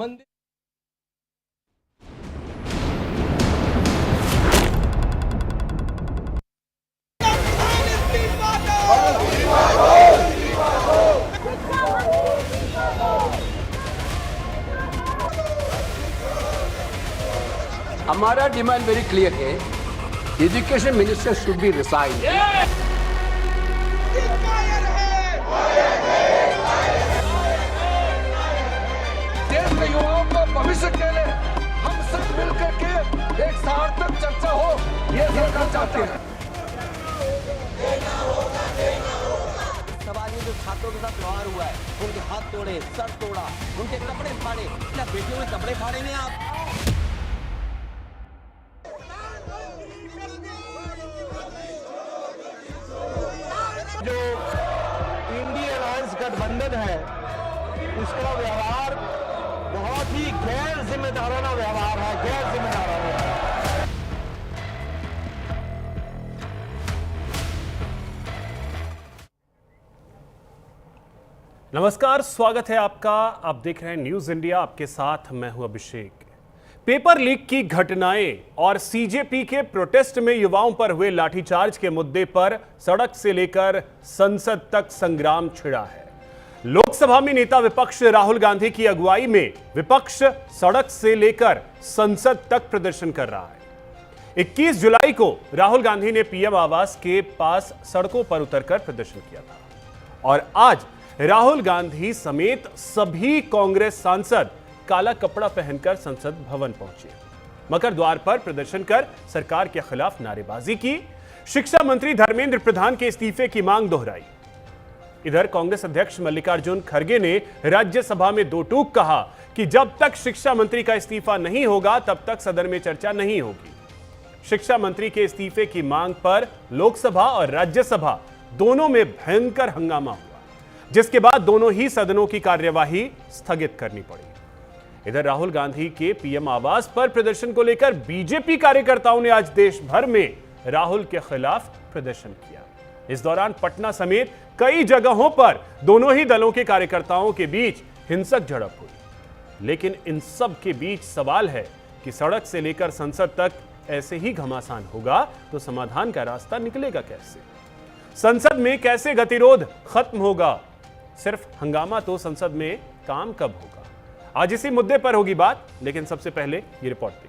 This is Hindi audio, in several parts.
मंदिर हमारा डिमांड वेरी क्लियर है, education minister should be resign. देश के युवाओं को भविष्य के लिए हम सब मिलकर के एक सार्थक चर्चा हो, ये सरकार चाहती है। सवाल ये जो छात्रों के साथ व्यवहार हुआ है, उनके हाथ तोड़े, सर तोड़ा, उनके कपड़े फाड़े, क्या बेटियों के कपड़े फाड़ेंगे आप? जो इंडिया अलायंस गठबंधन है उसका व्यवहार बहुत ही गैर जिम्मेदाराना व्यवहार है, गैर जिम्मेदाराना है। नमस्कार, स्वागत है आपका। आप देख रहे हैं न्यूज इंडिया, आपके साथ मैं हूं अभिषेक। पेपर लीक की घटनाएं और सीजेपी के प्रोटेस्ट में युवाओं पर हुए लाठीचार्ज के मुद्दे पर सड़क से लेकर संसद तक संग्राम छिड़ा है। लोकसभा में नेता विपक्ष राहुल गांधी की अगुवाई में विपक्ष सड़क से लेकर संसद तक प्रदर्शन कर रहा है। 21 जुलाई को राहुल गांधी ने पीएम आवास के पास सड़कों पर उतरकर प्रदर्शन किया था और आज राहुल गांधी समेत सभी कांग्रेस सांसद काला कपड़ा पहनकर संसद भवन पहुंचे। मकर द्वार पर प्रदर्शन कर सरकार के खिलाफ नारेबाजी की। शिक्षा मंत्री धर्मेंद्र प्रधान के इस्तीफे की मांग दोहराई। इधर कांग्रेस अध्यक्ष मल्लिकार्जुन खड़गे ने राज्यसभा में दो टूक कहा कि जब तक शिक्षा मंत्री का इस्तीफा नहीं होगा तब तक सदन में चर्चा नहीं होगी। शिक्षा मंत्री के इस्तीफे की मांग पर लोकसभा और राज्यसभा दोनों में भयंकर हंगामा हुआ, जिसके बाद दोनों ही सदनों की कार्यवाही स्थगित करनी पड़ी। इधर राहुल गांधी के पीएम आवास पर प्रदर्शन को लेकर बीजेपी कार्यकर्ताओं ने आज देश भर में राहुल के खिलाफ प्रदर्शन किया। इस दौरान पटना समेत कई जगहों पर दोनों ही दलों के कार्यकर्ताओं के बीच हिंसक झड़प हुई। लेकिन इन सब के बीच सवाल है कि सड़क से लेकर संसद तक ऐसे ही घमासान होगा तो समाधान का रास्ता निकलेगा कैसे? संसद में कैसे गतिरोध खत्म होगा? सिर्फ हंगामा तो संसद में काम कब होगा? आज इसी मुद्दे पर होगी बात, लेकिन सबसे पहले ये रिपोर्ट देखिए।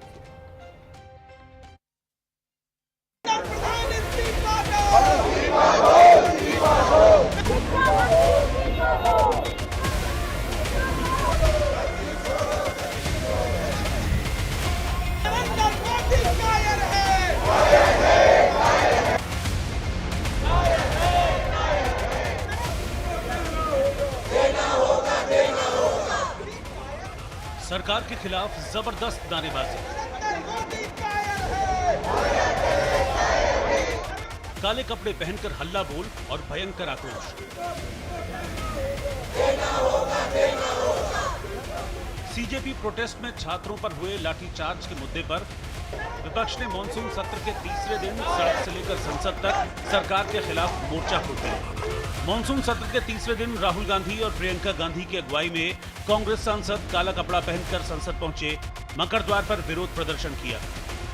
सरकार के खिलाफ जबरदस्त नारेबाजी, काले कपड़े पहनकर हल्ला बोल और भयंकर आक्रोश। सीजेपी प्रोटेस्ट में छात्रों पर हुए लाठीचार्ज के मुद्दे पर विपक्ष ने मॉनसून सत्र के तीसरे दिन सड़क से लेकर संसद तक सरकार के खिलाफ मोर्चा खोल दिया। मॉनसून सत्र के तीसरे दिन राहुल गांधी और प्रियंका गांधी की अगुवाई में कांग्रेस सांसद काला कपड़ा पहनकर संसद पहुंचे, मकर द्वार पर विरोध प्रदर्शन किया।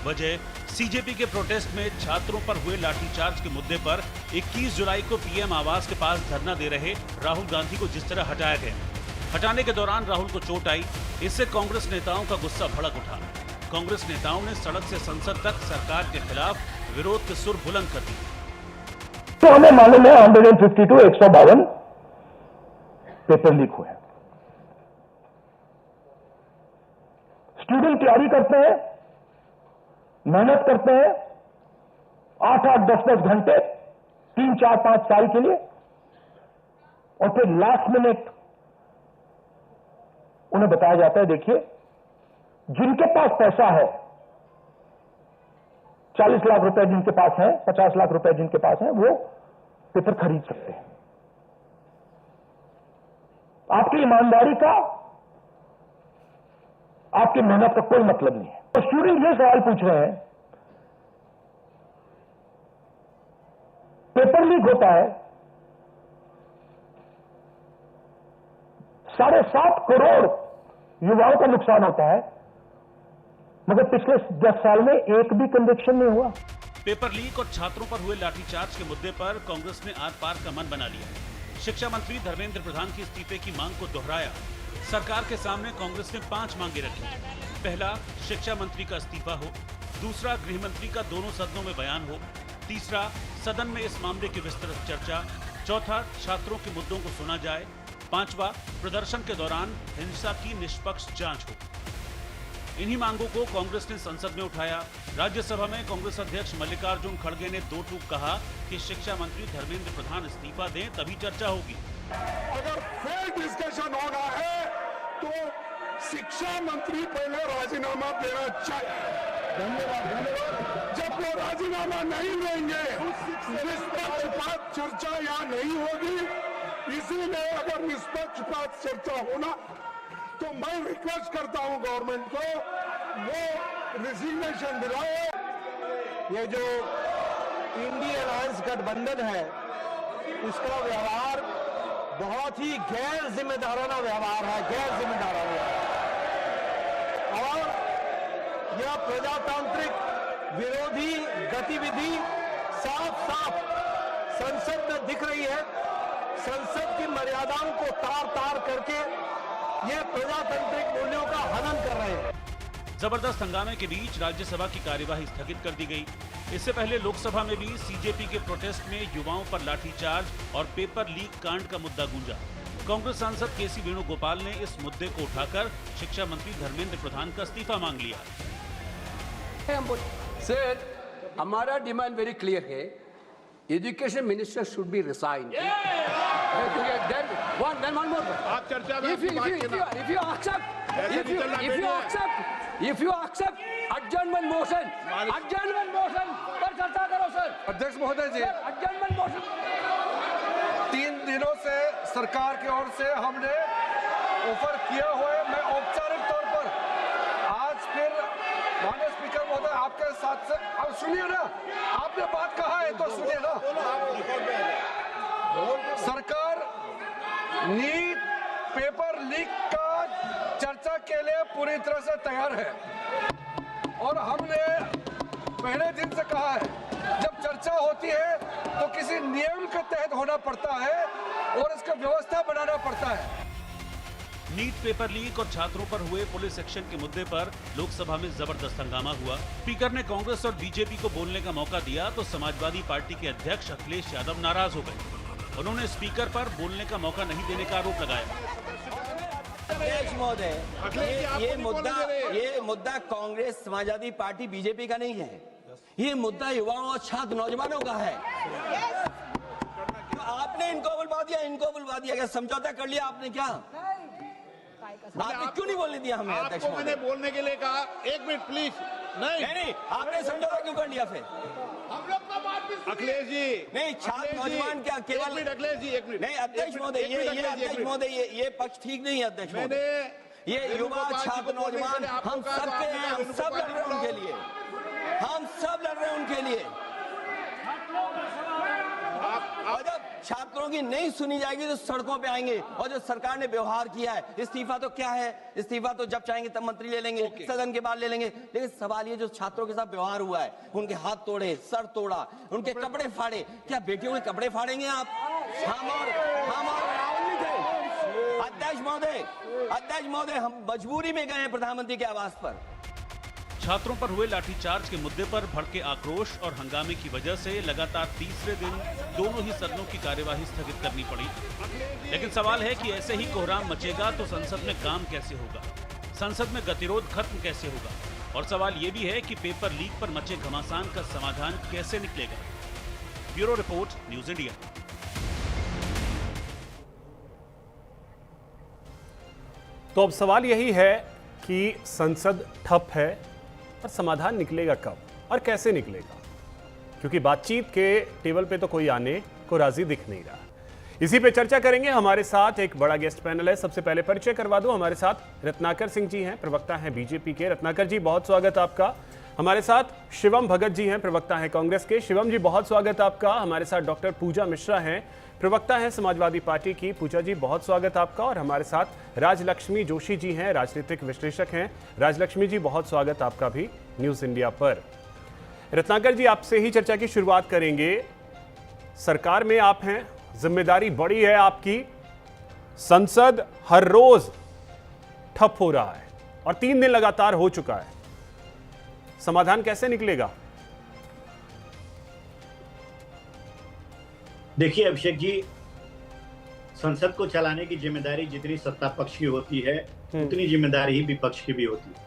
वजह सीजेपी के प्रोटेस्ट में छात्रों पर हुए लाठीचार्ज के मुद्दे पर 21 जुलाई को पीएम आवास के पास धरना दे रहे राहुल गांधी को जिस तरह हटाया गया। हटाने के दौरान राहुल को चोट आई, इससे कांग्रेस नेताओं का गुस्सा भड़क उठा। कांग्रेस नेताओं ने सड़क से संसद तक सरकार के खिलाफ विरोध के सुर बुलंद कर दिए। तो हमें मालूम है 152 पेपर लीक हुए। स्टूडेंट तैयारी करते हैं, मेहनत करते हैं 8-8, 10-10 घंटे, 3, 4, 5 साल के लिए, और फिर लास्ट मिनट उन्हें बताया जाता है देखिए जिनके पास पैसा है, 40 लाख रुपए जिनके पास है, 50 लाख रुपए जिनके पास है, वो पेपर खरीद सकते हैं। आपकी ईमानदारी का, आपकी मेहनत का कोई मतलब नहीं है। तो स्टूडेंट ये सवाल पूछ रहे हैं, पेपर लीक होता है, 7.5 करोड़ युवाओं का नुकसान होता है, मगर पिछले 10 साल में एक भी कन्विक्शन नहीं हुआ। पेपर लीक और छात्रों पर हुए लाठीचार्ज के मुद्दे पर कांग्रेस ने आर पार का मन बना लिया। शिक्षा मंत्री धर्मेंद्र प्रधान के इस्तीफे की मांग को दोहराया। सरकार के सामने कांग्रेस ने 5 मांगे रखी। पहला, शिक्षा मंत्री का इस्तीफा हो। दूसरा, गृह मंत्री का दोनों सदनों में बयान हो। तीसरा, सदन में इस मामले की विस्तृत चर्चा। चौथा, छात्रों के मुद्दों को सुना जाए। पांचवा, प्रदर्शन के दौरान हिंसा की निष्पक्ष जांच हो। इन्हीं मांगों को कांग्रेस ने संसद में उठाया। राज्यसभा में कांग्रेस अध्यक्ष मल्लिकार्जुन खड़गे ने 2 टूक कहा कि शिक्षा मंत्री धर्मेंद्र प्रधान इस्तीफा दें तभी चर्चा होगी। अगर फेयर डिस्कशन होना है तो शिक्षा मंत्री पहले राजीनामा देना चाहिए। धन्यवाद। जब वो राजीनामा नहीं देंगे, निष्पक्षपात चर्चा यहाँ नहीं होगी। इसीलिए अगर निष्पक्षपात चर्चा होना तो मैं रिक्वेस्ट करता हूं गवर्नमेंट को वो रिजिग्नेशन दिलाए। ये जो इंडिया अलायंस गठबंधन है उसका व्यवहार बहुत ही गैर जिम्मेदाराना व्यवहार है, गैर जिम्मेदाराना। और यह प्रजातांत्रिक विरोधी गतिविधि साफ साफ संसद में दिख रही है। संसद की मर्यादाओं को तार तार करके ये प्रजातांत्रिक मूल्यों का हनन कर रहे हैं। जबरदस्त हंगामे के बीच राज्यसभा की कार्यवाही स्थगित कर दी गई। इससे पहले लोकसभा में भी सीजेपी के प्रोटेस्ट में युवाओं पर लाठीचार्ज और पेपर लीक कांड का मुद्दा गूंजा। कांग्रेस सांसद केसी वेणुगोपाल ने इस मुद्दे को उठाकर शिक्षा मंत्री धर्मेंद्र प्रधान का इस्तीफा मांग लिया। सर, हमारा डिमांड वेरी क्लियर है, education minister should be resign. Then one more. आप चर्चा में If you accept adjournment motion पर चर्चा करो सर। अध्यक्ष महोदय जी, adjournment motion 3 दिनों से सरकार की ओर से हमने ऑफर किया हुआ है। मैं औपचारिक तौर पर आज फिर माननीय स्पीकर महोदय आपके साथ से, अब सुनिए ना, आपने बात कहा है तो सुनिए ना। सरकार नीट पेपर लीक का चर्चा के लिए पूरी तरह से तैयार है और हमने पहले दिन से कहा है, जब चर्चा होती है तो किसी नियम के तहत होना पड़ता है और इसका व्यवस्था बनाना पड़ता है। नीट पेपर लीक और छात्रों पर हुए पुलिस एक्शन के मुद्दे पर लोकसभा में जबरदस्त हंगामा हुआ। स्पीकर ने कांग्रेस और बीजेपी को बोलने का मौका दिया तो समाजवादी पार्टी के अध्यक्ष अखिलेश यादव नाराज हो गए। उन्होंने स्पीकर पर बोलने का मौका नहीं देने का आरोप लगाया। अध्यक्ष महोदय, ये मुद्दा कांग्रेस, समाजवादी पार्टी, बीजेपी का नहीं है। ये मुद्दा युवाओं और छात्र नौजवानों का है। तो आपने इनको बुलवा दिया, क्या समझौता कर लिया आपने? क्या आपने क्यों नहीं बोलने दिया हमें? अध्यक्ष आपको मैंने बोलने के लिए कहा, 1 मिनट प्लीज। नहीं, आपने समझौता क्यों कर लिया फिर? हम लोग का बात भी अखिलेश जी, नहीं, छात्र नौजवान क्या केवल? अखिलेश जी 1 मिनट। नहीं अध्यक्ष महोदय, ये पक्ष ठीक नहीं है अध्यक्ष महोदय। ये युवा छात्र नौजवान हम सब पे हैं, हम सब लड़ रहे हैं उनके लिए, हम सब लड़ रहे हैं उनके लिए। और जब छात्रों की नहीं सुनी जाएगी तो सड़कों पे आएंगे। और जो सरकार ने व्यवहार किया है, इस्तीफा तो क्या है, इस्तीफा तो जब चाहेंगे तब मंत्री ले लेंगे, सदन के बाद ले लेंगे। लेकिन सवाल ये जो छात्रों के साथ व्यवहार हुआ है, उनके हाथ तोड़े, सर तोड़ा, उनके कपड़े फाड़े, क्या बेटियों के कपड़े फाड़ेंगे आप? हम और राहुल नहीं थे। अध्यक्ष महोदय, हम मजबूरी में गए हैं प्रधानमंत्री के आवास पर। छात्रों पर हुए लाठीचार्ज के मुद्दे पर भड़के आक्रोश और हंगामे की वजह से लगातार तीसरे दिन दोनों ही सदनों की कार्यवाही स्थगित करनी पड़ी। लेकिन सवाल है कि ऐसे ही कोहराम मचेगा तो संसद में काम कैसे होगा, संसद में गतिरोध खत्म कैसे होगा, और सवाल ये भी है कि पेपर लीक पर मचे घमासान का समाधान कैसे निकलेगा। Bureau report, news India. तो अब सवाल यही है कि संसद ठप है और समाधान निकलेगा कब और कैसे निकलेगा, क्योंकि बातचीत के टेबल पे तो कोई आने को राजी दिख नहीं रहा। इसी पे चर्चा करेंगे। हमारे साथ एक बड़ा गेस्ट पैनल है। सबसे पहले परिचय करवा दूं, हमारे साथ रत्नाकर सिंह जी हैं, प्रवक्ता हैं बीजेपी के। रत्नाकर जी, बहुत स्वागत आपका। हमारे साथ शिवम भगत जी हैं, प्रवक्ता हैं कांग्रेस के। शिवम जी, बहुत स्वागत आपका। हमारे साथ डॉक्टर पूजा मिश्रा हैं, प्रवक्ता हैं समाजवादी पार्टी की। पूजा जी, बहुत स्वागत आपका। और हमारे साथ राजलक्ष्मी जोशी जी हैं, राजनीतिक विश्लेषक हैं। राजलक्ष्मी जी, बहुत स्वागत आपका भी न्यूज़ इंडिया पर। रत्नाकर जी, आपसे ही चर्चा की शुरुआत करेंगे। सरकार में आप हैं, जिम्मेदारी बड़ी है आपकी। संसद हर रोज ठप हो रहा है और 3 दिन लगातार हो चुका है। समाधान कैसे निकलेगा? देखिए अभिषेक जी, संसद को चलाने की जिम्मेदारी जितनी सत्ता पक्ष की होती है उतनी जिम्मेदारी ही विपक्ष की भी होती है।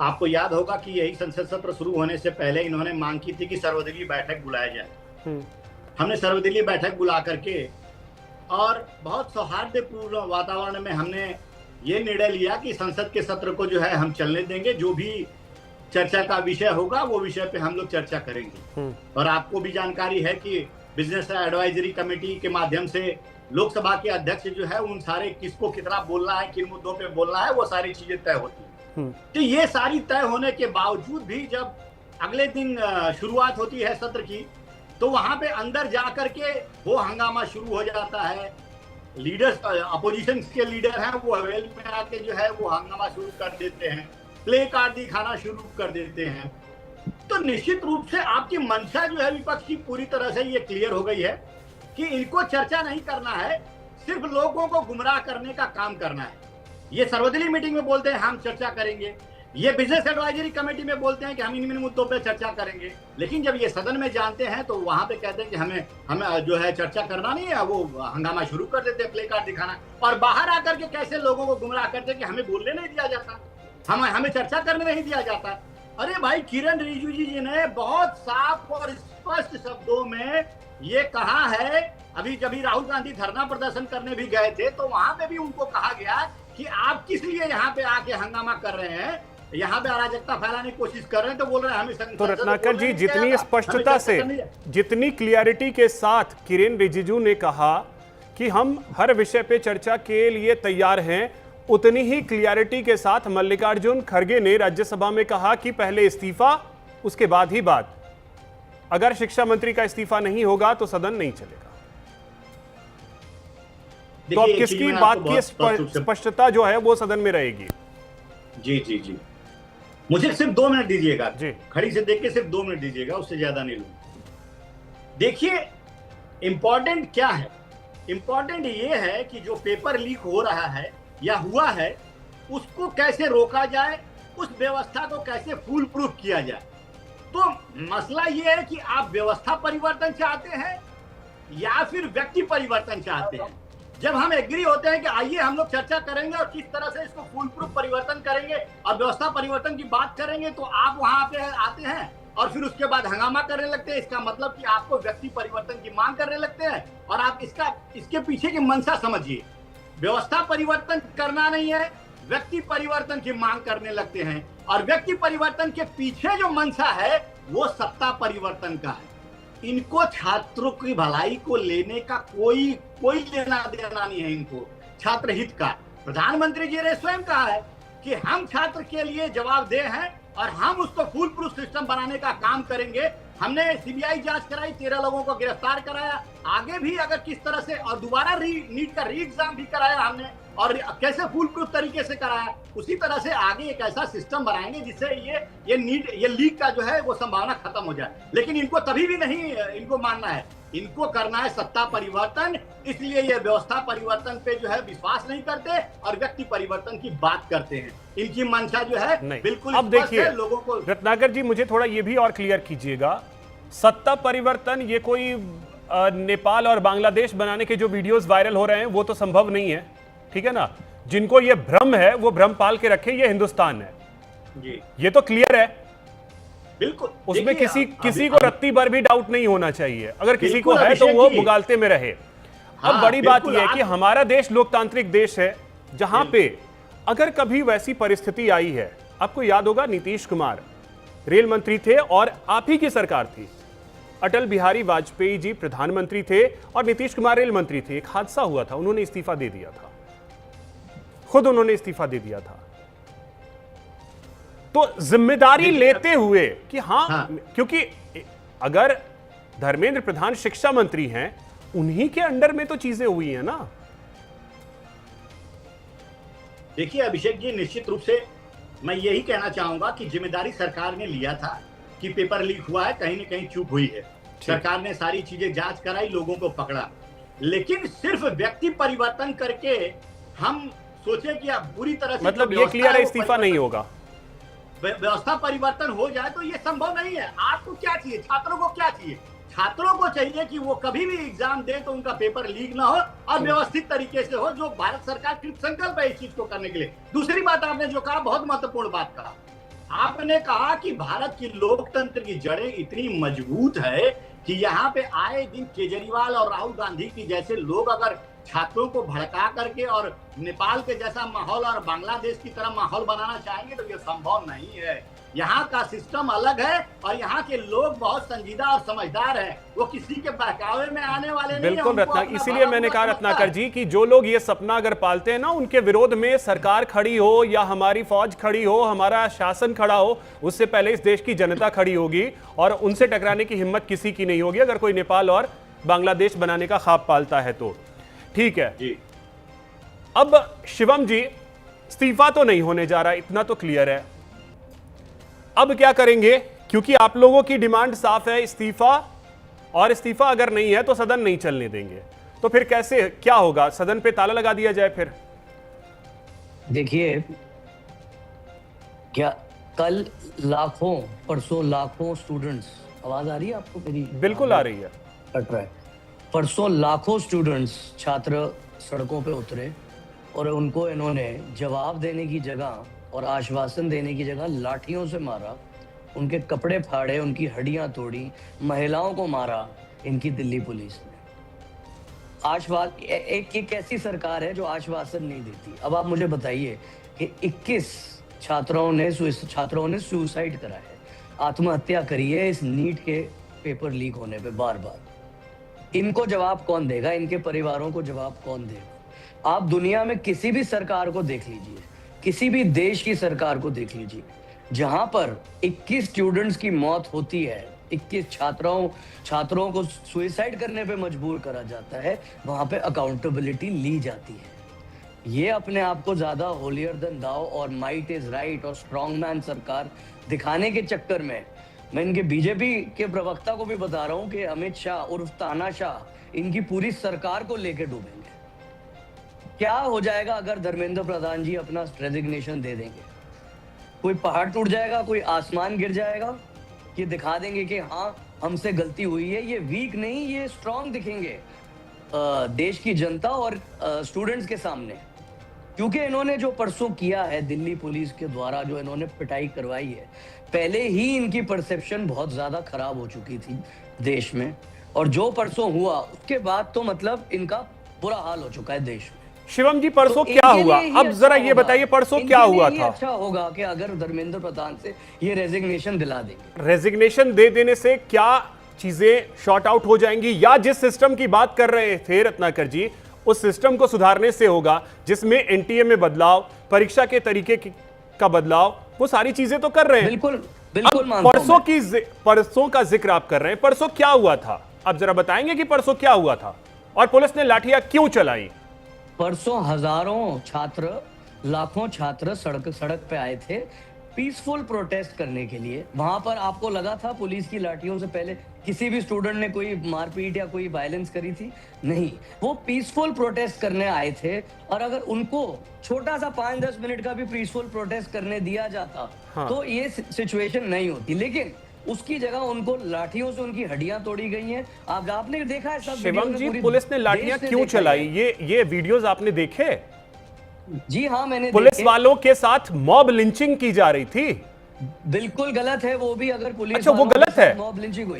आपको याद होगा कि यही संसद सत्र शुरू होने से पहले इन्होंने मांग की थी कि सर्वदलीय बैठक बुलाया जाए। हमने सर्वदलीय बैठक बुला करके और बहुत सौहार्दपूर्ण वातावरण में हमने ये निर्णय लिया कि संसद के सत्र को जो है हम चलने देंगे, जो भी चर्चा का विषय होगा वो विषय पे हम लोग चर्चा करेंगे। और आपको भी जानकारी है कि बिजनेस एडवाइजरी कमेटी के माध्यम से लोकसभा के अध्यक्ष जो है उन सारे किसको कितना बोलना है, किन मुद्दों पे बोलना है, वो सारी चीजें तय होती है। तो ये सारी तय होने के बावजूद भी जब अगले दिन शुरुआत होती है सत्र की, तो वहां पे अंदर जा करके वो हंगामा शुरू हो जाता है। लीडर्स, अपोजिशन के लीडर हैं, वो हवेली में आके जो है वो हंगामा शुरू कर देते हैं, प्ले कार्ड दिखाना शुरू कर देते हैं। तो निश्चित रूप से आपकी मंशा जो है विपक्ष की पूरी तरह से ये क्लियर हो गई है कि इनको चर्चा नहीं करना है, सिर्फ लोगों को गुमराह करने का काम करना है। ये सर्वदलीय मीटिंग में बोलते हैं हम चर्चा करेंगे, ये बिजनेस एडवाइजरी कमेटी में बोलते हैं कि हम इन मुद्दों पे चर्चा करेंगे, लेकिन जब ये सदन में जानते हैं तो वहां पे कहते हैं कि हमें जो है चर्चा करना नहीं है, वो हंगामा शुरू कर देते हैं, प्ले कार्ड दिखाना। और बाहर आकर के कैसे लोगों को गुमराह करते हैं कि हमें बोलने नहीं दिया जाता, हमें चर्चा करने नहीं दिया जाता। अरे भाई, किरण रिजिजू जी ने बहुत साफ और स्पष्ट शब्दों में ये कहा है। अभी जब राहुल गांधी धरना प्रदर्शन करने भी गए थे तो वहां पे भी उनको कहा गया कि आप किस लिए यहाँ पे आके हंगामा कर रहे हैं, यहाँ पे अराजकता फैलाने की कोशिश कर रहे हैं। तो बोल रहे हैं हमें। तो रत्नाकर जी, जितनी स्पष्टता से, जितनी क्लियरिटी के साथ किरण रिजिजू ने कहा कि हम हर विषय पे चर्चा के लिए तैयार हैं, उतनी ही क्लियरिटी के साथ मल्लिकार्जुन खड़गे ने राज्यसभा में कहा कि पहले इस्तीफा, उसके बाद ही बात। अगर शिक्षा मंत्री का इस्तीफा नहीं होगा तो सदन नहीं चलेगा। तो अब किसकी बात की स्पष्टता जो है वो सदन में रहेगी? जी जी जी, मुझे सिर्फ 2 मिनट दीजिएगा जी, खड़ी से देख के सिर्फ 2 मिनट दीजिएगा, उससे ज्यादा नहीं लूंगा। देखिए, इंपॉर्टेंट क्या है? इंपॉर्टेंट ये है कि जो पेपर लीक हो रहा है या हुआ है उसको कैसे रोका जाए, उस व्यवस्था को कैसे फुल प्रूफ किया जाए। तो मसला ये है कि आप व्यवस्था परिवर्तन चाहते हैं या फिर व्यक्ति परिवर्तन चाहते हैं। जब हम एग्री होते हैं कि आइए हम लोग चर्चा करेंगे और किस तरह से इसको फुल प्रूफ परिवर्तन करेंगे और व्यवस्था परिवर्तन की बात करेंगे, तो आप वहां पे आते हैं और फिर उसके बाद हंगामा करने लगते हैं। इसका मतलब कि आपको व्यक्ति परिवर्तन की मांग करने लगते हैं और आप इसके पीछे की मंशा समझिए। व्यवस्था परिवर्तन करना नहीं है, व्यक्ति परिवर्तन की मांग करने लगते हैं। और व्यक्ति परिवर्तन के पीछे जो मंशा है वो सत्ता परिवर्तन का है। इनको छात्रों की भलाई को लेने का कोई लेना देना नहीं है। इनको छात्र हित का, प्रधानमंत्री जी ने स्वयं कहा है कि हम छात्र के लिए जवाबदेह हैं और हम उसको फुल प्रूफ सिस्टम बनाने का काम करेंगे। हमने सीबीआई जांच कराई, 13 लोगों को गिरफ्तार कराया। आगे भी अगर किस तरह से, और दोबारा नीट का री एग्जाम भी कराया हमने, और कैसे फुल प्रूफ तरीके से कराया, उसी तरह से आगे एक ऐसा सिस्टम बनाएंगे जिससे ये लीक का जो है वो संभावना खत्म हो जाए। लेकिन इनको तभी भी नहीं इनको मानना है, इनको करना है सत्ता परिवर्तन। इसलिए ये व्यवस्था परिवर्तन पे जो है विश्वास नहीं करते और व्यक्ति परिवर्तन की बात करते हैं। इनकी मंशा जो है बिल्कुल। अब देखिए लोगों को, रत्नाकर जी, मुझे थोड़ा ये भी और क्लियर कीजिएगा, सत्ता परिवर्तन ये कोई नेपाल और बांग्लादेश बनाने के जो वीडियोस वायरल हो रहे हैं वो तो संभव नहीं है, ठीक है ना। जिनको ये भ्रम है वो भ्रम पाल के रखे, ये हिंदुस्तान है जी, ये तो क्लियर है बिल्कुल। उसमें किसी को रत्ती भर भी डाउट नहीं होना चाहिए। अगर किसी को है तो वो मुगालते में रहे। अब बड़ी बात यह है कि हमारा देश लोकतांत्रिक देश है जहां पे अगर कभी वैसी परिस्थिति आई है, आपको याद होगा नीतीश कुमार रेल मंत्री थे और आप ही की सरकार थी, अटल बिहारी वाजपेयी जी प्रधानमंत्री थे और नीतीश कुमार रेल मंत्री थे। एक हादसा हुआ था, उन्होंने इस्तीफा दे दिया था, खुद उन्होंने इस्तीफा दे दिया था। तो जिम्मेदारी लेते हुए कि हाँ। क्योंकि अगर धर्मेंद्र प्रधान शिक्षा मंत्री हैं, उन्हीं के अंडर में तो चीजें हुई हैं ना। देखिए अभिषेक जी, निश्चित रूप से मैं यही कहना चाहूंगा कि जिम्मेदारी सरकार ने लिया था कि पेपर लीक हुआ है, कहीं न कहीं चूक हुई है। सरकार ने सारी चीजें जांच कराई, लोगों को पकड़ा, लेकिन सिर्फ व्यक्ति परिवर्तन करके हम सोचे कि अब बुरी तरह से मतलब ये क्लियर है इस्तीफा नहीं होगा, व्यवस्था परिवर्तन हो जाए तो ये संभव नहीं है। आपको क्या चाहिए, छात्रों को क्या चाहिए? छात्रों को चाहिए कि वो कभी भी एग्जाम दे तो उनका पेपर लीक ना हो और व्यवस्थित तरीके से हो, जो भारत सरकार कृत संकल्प है इस चीज को करने के लिए। दूसरी बात आपने जो कहा, बहुत महत्वपूर्ण बात कहा। आपने कहा कि भारत की लोकतंत्र की जड़ें इतनी मजबूत है कि यहाँ पे आए दिन केजरीवाल और राहुल गांधी की जैसे लोग अगर छात्रों को भड़का करके और नेपाल के जैसा माहौल और बांग्लादेश की तरह माहौल बनाना चाहेंगे तो ये संभव नहीं है। यहाँ का सिस्टम अलग है और यहाँ के लोग बहुत संजीदा और समझदार हैं, वो किसी के बहकावे में आने वाले नहीं हैं। बिल्कुल रत्नाकर, इसीलिए मैंने कहा रत्नाकर जी कि जो लोग ये सपना अगर पालते हैं ना, उनके विरोध में सरकार खड़ी हो या हमारी फौज खड़ी हो, हमारा शासन खड़ा हो, उससे पहले इस देश की जनता खड़ी होगी और उनसे टकराने की हिम्मत किसी की नहीं होगी अगर कोई नेपाल और बांग्लादेश बनाने का ख्वाब पालता है तो। ठीक है जी। अब शिवम जी, इस्तीफा तो नहीं होने जा रहा, इतना तो क्लियर है। अब क्या करेंगे, क्योंकि आप लोगों की डिमांड साफ है इस्तीफा, और इस्तीफा अगर नहीं है तो सदन नहीं चलने देंगे, तो फिर कैसे क्या होगा? सदन पे ताला लगा दिया जाए फिर? देखिए, क्या कल लाखों, परसों लाखों स्टूडेंट्स, आवाज आ रही है आपको मेरी? बिल्कुल आ रही है। कट रहा है। परसों लाखों स्टूडेंट्स, छात्र सड़कों पे उतरे और उनको इन्होंने जवाब देने की जगह और आश्वासन देने की जगह लाठियों से मारा, उनके कपड़े फाड़े, उनकी हड्डियां तोड़ी, महिलाओं को मारा इनकी दिल्ली पुलिस ने। एक ऐसी सरकार है जो आश्वासन नहीं देती। अब आप मुझे बताइए कि 21 छात्रों ने सुसाइड करा है, आत्महत्या करी है इस नीट के पेपर लीक होने पे बार बार। इनको जवाब कौन देगा? इनके परिवारों को जवाब कौन देगा? आप दुनिया में किसी भी सरकार को देख लीजिए, किसी भी देश की सरकार को देख लीजिए, जहां पर 21 स्टूडेंट्स की मौत होती है, 21 छात्रों को सुसाइड करने पे मजबूर करा जाता है, वहां पे अकाउंटेबिलिटी ली जाती है। ये अपने आप को ज्यादा होलियर देन दाओ और माइट इज राइट और स्ट्रॉन्ग मैन सरकार दिखाने के चक्कर में, मैं इनके बीजेपी के प्रवक्ता को भी बता रहा हूं कि अमित शाह उर्फ तानाशाह इनकी पूरी सरकार को लेकर डूबेंगे। क्या हो जाएगा अगर धर्मेंद्र प्रधान जी अपना रेजिग्नेशन दे देंगे? कोई पहाड़ टूट जाएगा, कोई आसमान गिर जाएगा? ये दिखा देंगे कि हाँ हमसे गलती हुई है। ये वीक नहीं, ये स्ट्रॉन्ग दिखेंगे देश की जनता और स्टूडेंट्स के सामने, क्योंकि इन्होंने जो परसों किया है दिल्ली पुलिस के द्वारा, जो इन्होंने पिटाई करवाई है, पहले ही इनकी परसेप्शन बहुत ज्यादा खराब हो चुकी थी देश में, और जो परसों हुआ उसके बाद तो मतलब इनका बुरा हाल हो चुका है देश में। शिवम जी, परसों तो क्या हुआ? अब जरा ये बताइए, परसों क्या हुआ था? अच्छा होगा कि अगर धर्मेंद्र प्रधान से ये रेजिग्नेशन दिला देंगे। रेजिग्नेशन दे देने से क्या चीजें शॉर्ट आउट हो जाएंगी, या जिस सिस्टम की बात कर रहे थे रत्नाकर जी, उस सिस्टम को सुधारने से होगा, जिसमें एनटीए में बदलाव, परीक्षा के तरीके का बदलाव, वो सारी चीजें तो कर रहे हैं। बिल्कुल परसों का जिक्र आप कर रहे हैं, परसों क्या हुआ था? आप जरा बताएंगे कि परसों क्या हुआ था और पुलिस ने लाठियां क्यों चलाई? परसों हजारों छात्र, लाखों छात्र सड़क पे आए थे पीसफुल प्रोटेस्ट करने के लिए। वहां पर आपको लगा था पुलिस की लाठियों से पहले किसी भी स्टूडेंट ने कोई मारपीट या कोई वायलेंस करी थी? नहीं, वो पीसफुल प्रोटेस्ट करने आए थे, और अगर उनको छोटा सा 5-10 मिनट का भी पीसफुल प्रोटेस्ट करने दिया जाता तो ये सिचुएशन नहीं होती, लेकिन उसकी जगह उनको लाठियों से उनकी हड्डियां तोड़ी गई हैं। आपने देखा है सब। शिवम जी, पुलिस ने लाठियां क्यों चलाई? ये वीडियोस आपने देखे? जी हाँ, मैंने पुलिस वालों के साथ मॉब लिंचिंग की जा रही थी। बिल्कुल गलत है वो भी। अगर पुलिस, अच्छा, वो गलत है? मॉब लिंचिंग हुई,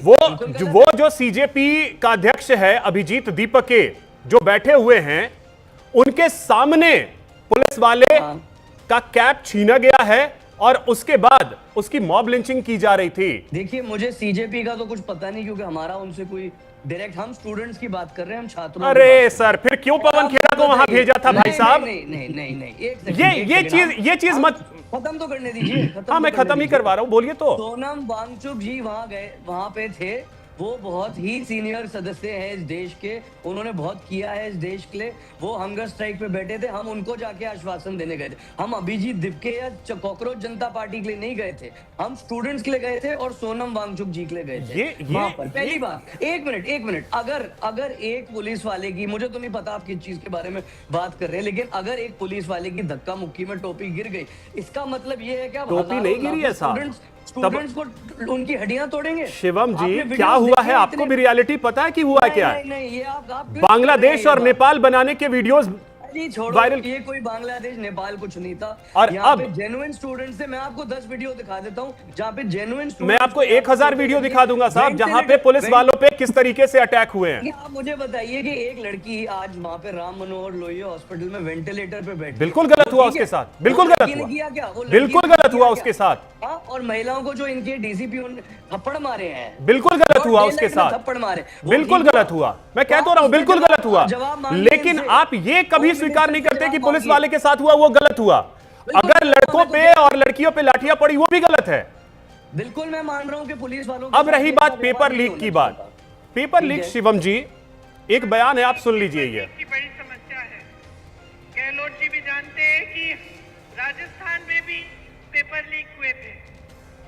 वो जो सीजेपी का अध्यक्ष है अभिजीत दीपके, जो बैठे हुए हैं, उनके सामने पुलिस वाले का कैप छीना गया है और उसके बाद उसकी मॉब लिंचिंग की जा रही थी। देखिए, मुझे सीजेपी का तो कुछ पता नहीं, क्योंकि हमारा उनसे कोई डायरेक्ट हम स्टूडेंट्स की बात कर रहे हैं, हम छात्रों की अरे बात कर रहे हैं। सर, फिर क्यों पवन खेड़ा को वहां भेजा था भाई साहब? नहीं, एक सेकंड, ये चीज मत खत्म तो करने दीजिए। हाँ, मैं खत्म ही करवा रहा हूँ, बोलिए तो। सोनम वांगचुक जी वहां गए, वहां पे थे, वो बहुत ही सीनियर सदस्य हैं इस देश के, उन्होंने बहुत किया है इस देश के लिए, वो हंगर स्ट्राइक पे बैठे थे, हम उनको जाके आश्वासन देने गए थे। हम अभिजीत दिपके या कॉकरोच जनता पार्टी के लिए नहीं गए थे, हम स्टूडेंट्स के लिए गए थे और सोनम वांगचुक जी के लिए गए थे। वहां पर पहली बात, एक मिनट, अगर एक पुलिस वाले की, मुझे तो नहीं पता आप किस चीज के बारे में बात कर रहे हैं, लेकिन अगर एक पुलिस वाले की धक्का मुक्की में टोपी गिर गई, इसका मतलब ये है क्या टोपी नहीं गिरी है साहब, स्टूडेंट्स को उनकी हड्डियां तोड़ेंगे? शिवम जी, क्या हुआ है आपको भी रियलिटी पता है कि हुआ क्या है? नहीं, ये आप बांग्लादेश और नेपाल बनाने के वीडियोस वायरल, ये कोई बांग्लादेश नेपाल कुछ नहीं था। और अब जेन्युइन स्टूडेंट्स से मैं आपको 10 वीडियो दिखा देता हूँ जहाँ पे जेन्युइन, मैं आपको 1000 वीडियो दिखा दूंगा साहब, जहां पे पुलिस वालों पे किस तरीके से अटैक हुए हैं। आप मुझे बताइए कि एक लड़की आज वहाँ पे राम मनोहर लोहिया हॉस्पिटल में वेंटिलेटर पे बैठी, बिल्कुल गलत हुआ उसके साथ, बिल्कुल गलत हुआ, किया क्या? बिल्कुल गलत हुआ उसके साथ। और महिलाओं को जो इनके डीसीपी थप्पड़ मारे हैं, बिल्कुल गलत हुआ उसके साथ, थप्पड़ मारे, बिल्कुल गलत हुआ, मैं कह तो रहा हूं बिल्कुल गलत हुआ। लेकिन आप ये कभी स्वीकार नहीं करते कि पुलिस वाले के साथ हुआ वो गलत हुआ। अगर लड़कों पे और लड़कियों पे लाठियां पड़ी वो भी गलत है। बिल्कुल मैं मान रहा हूं कि पुलिस वालों। अब रही बात पेपर लीक की बात, पेपर लीक, शिवम जी एक बयान है, आप सुन लीजिए। ये बड़ी समस्या है, गहलोत जी भी जानते हैं कि राजस्थान में भी पेपर लीक हुए थे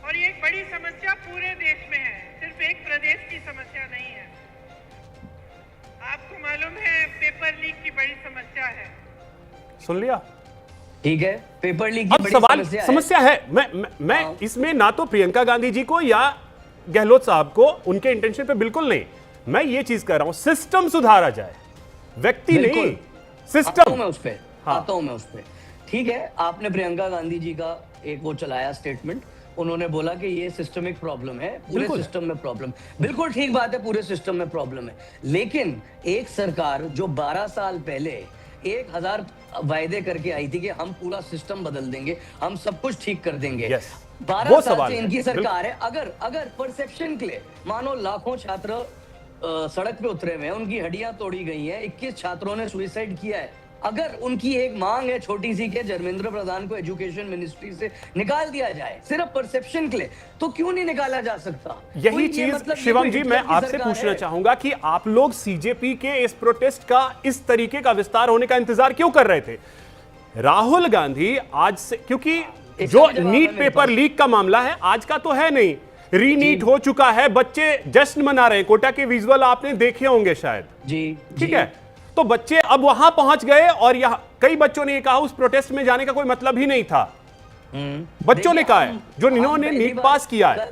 और ये एक बड़ी समस्या पूरे देश में है, सिर्फ एक प्रदेश की समस्या नहीं है। आपको मालूम है पेपर लीक की बड़ी समस्या है। सुन लिया? ठीक है, पेपर लीक की अब बड़ी सवाल समस्या है, मैं इसमें ना तो प्रियंका गांधी जी को या गहलोत साहब को उनके इंटेंशन पे बिल्कुल नहीं, मैं ये चीज कह रहा हूं सिस्टम सुधारा जाए, व्यक्ति नहीं सिस्टम। आता हूं मैं उस पे। ठीक है, आपने प्रियंका गांधी जी का एक वो चलाया स्टेटमेंट, उन्होंने बोला कि ये सिस्टमिक प्रॉब्लम है, पूरे सिस्टम में प्रॉब्लम, बिल्कुल ठीक बात है, पूरे सिस्टम में प्रॉब्लम है। लेकिन एक सरकार जो 12 साल पहले 1000 वायदे करके आई थी कि हम पूरा सिस्टम बदल देंगे, हम सब कुछ ठीक कर देंगे, 12 साल से इनकी सरकार है। अगर परसेप्शन के लिए मानो लाखों छात्र सड़क पे उतरे हुए हैं, उनकी हड्डियां तोड़ी गई हैं, 21 छात्रों ने सुसाइड किया है, अगर उनकी एक मांग है छोटी सी के धर्मेंद्र प्रधान को एजुकेशन मिनिस्ट्री से निकाल दिया जाए सिर्फ परसेप्शन के लिए, तो क्यों नहीं निकाला जा सकता? यही चीज मतलब शिवम जी मैं आपसे पूछना चाहूंगा कि आप लोग सीजेपी के इस प्रोटेस्ट का इस तरीके का विस्तार होने का इंतजार क्यों कर रहे थे? राहुल गांधी आज से, क्योंकि जो नीट पेपर लीक का मामला है आज का तो है नहीं, रीनीट हो चुका है, बच्चे जश्न मना रहे हैं, कोटा के विजुअल आपने देखे होंगे शायद जी, ठीक है, तो बच्चे अब वहां पहुंच गए और यहां कई बच्चों ने कहा उस प्रोटेस्ट में जाने का कोई मतलब ही नहीं था, बच्चों ने कहा है जो इन्होंने नीट पास किया है,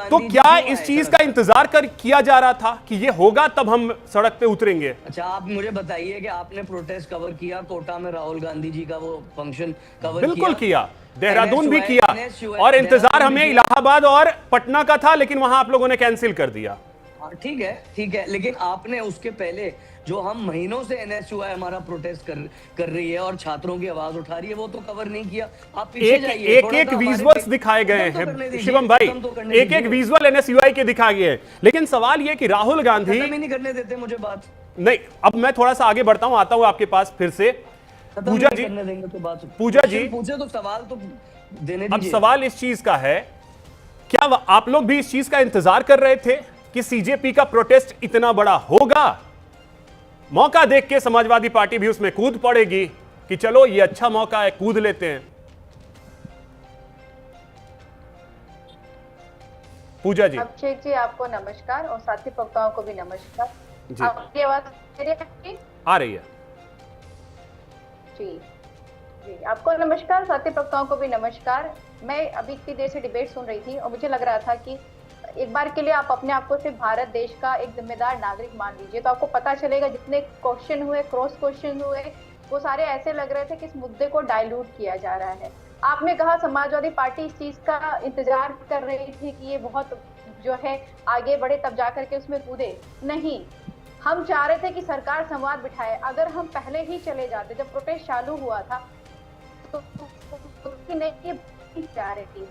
तो क्या इस चीज का इंतजार किया जा रहा था कि ये होगा तब हम सड़क पे उतरेंगे? अच्छा, आप मुझे बताइए कि आपने प्रोटेस्ट कवर किया, कोटा में राहुल गांधी जी का वो फंक्शन कवर बिल्कुल किया, देहरादून भी किया, और इंतजार हमें इलाहाबाद और पटना का था, लेकिन वहां आप लोगों ने कैंसिल कर दिया। ठीक है, लेकिन आपने उसके पहले जो हम महीनों से एनएसयूआई हमारा प्रोटेस्ट कर रही है और छात्रों की आवाज उठा रही है, वो तो कवर नहीं किया। आप पीछे जाइए, एक विजुअल्स दिखाए गए हैं शिवम भाई, एक विजुअल एनएसयूआई के दिखाए गए हैं, लेकिन सवाल ये कि राहुल गांधी नहीं करने देते मुझे बात। नहीं, अब मैं थोड़ा सा आगे बढ़ता हूं, आता हूं आपके पास फिर से। पूजा जी, पूजा जी पूछे तो सवाल तो देने दीजिए। अब सवाल इस चीज का है, क्या आप लोग भी इस चीज का इंतजार कर रहे थे कि सीजेपी का प्रोटेस्ट इतना बड़ा होगा? मौका देख के समाजवादी पार्टी भी उसमें कूद पड़ेगी कि चलो ये अच्छा मौका है, कूद लेते हैं। पूजा जी। अभिषेक जी आपको नमस्कार और साथी वक्ताओं को भी नमस्कार। जी। आपकी आवाज आ रही है? जी, आपको नमस्कार, साथी वक्ताओं को भी नमस्कार। मैं अभी इतनी देर से डिबेट सुन रही थी और मुझे लग रहा था कि एक बार के लिए आप अपने आप को सिर्फ भारत देश का एक जिम्मेदार नागरिक मान लीजिए, तो आपको पता चलेगा जितने क्वेश्चन हुए, क्रॉस क्वेश्चन हुए, वो सारे ऐसे लग रहे थे कि इस मुद्दे को डाइल्यूट किया जा रहा है। आपने कहा समाजवादी पार्टी इस चीज का इंतजार कर रही थी कि ये बहुत जो है आगे बढ़े तब जा करके उसमें कूदे। नहीं, हम चाह रहे थे कि सरकार संवाद बिठाए। अगर हम पहले ही चले जाते, जब प्रोटेस्ट चालू हुआ था तो नहीं चाह रही थी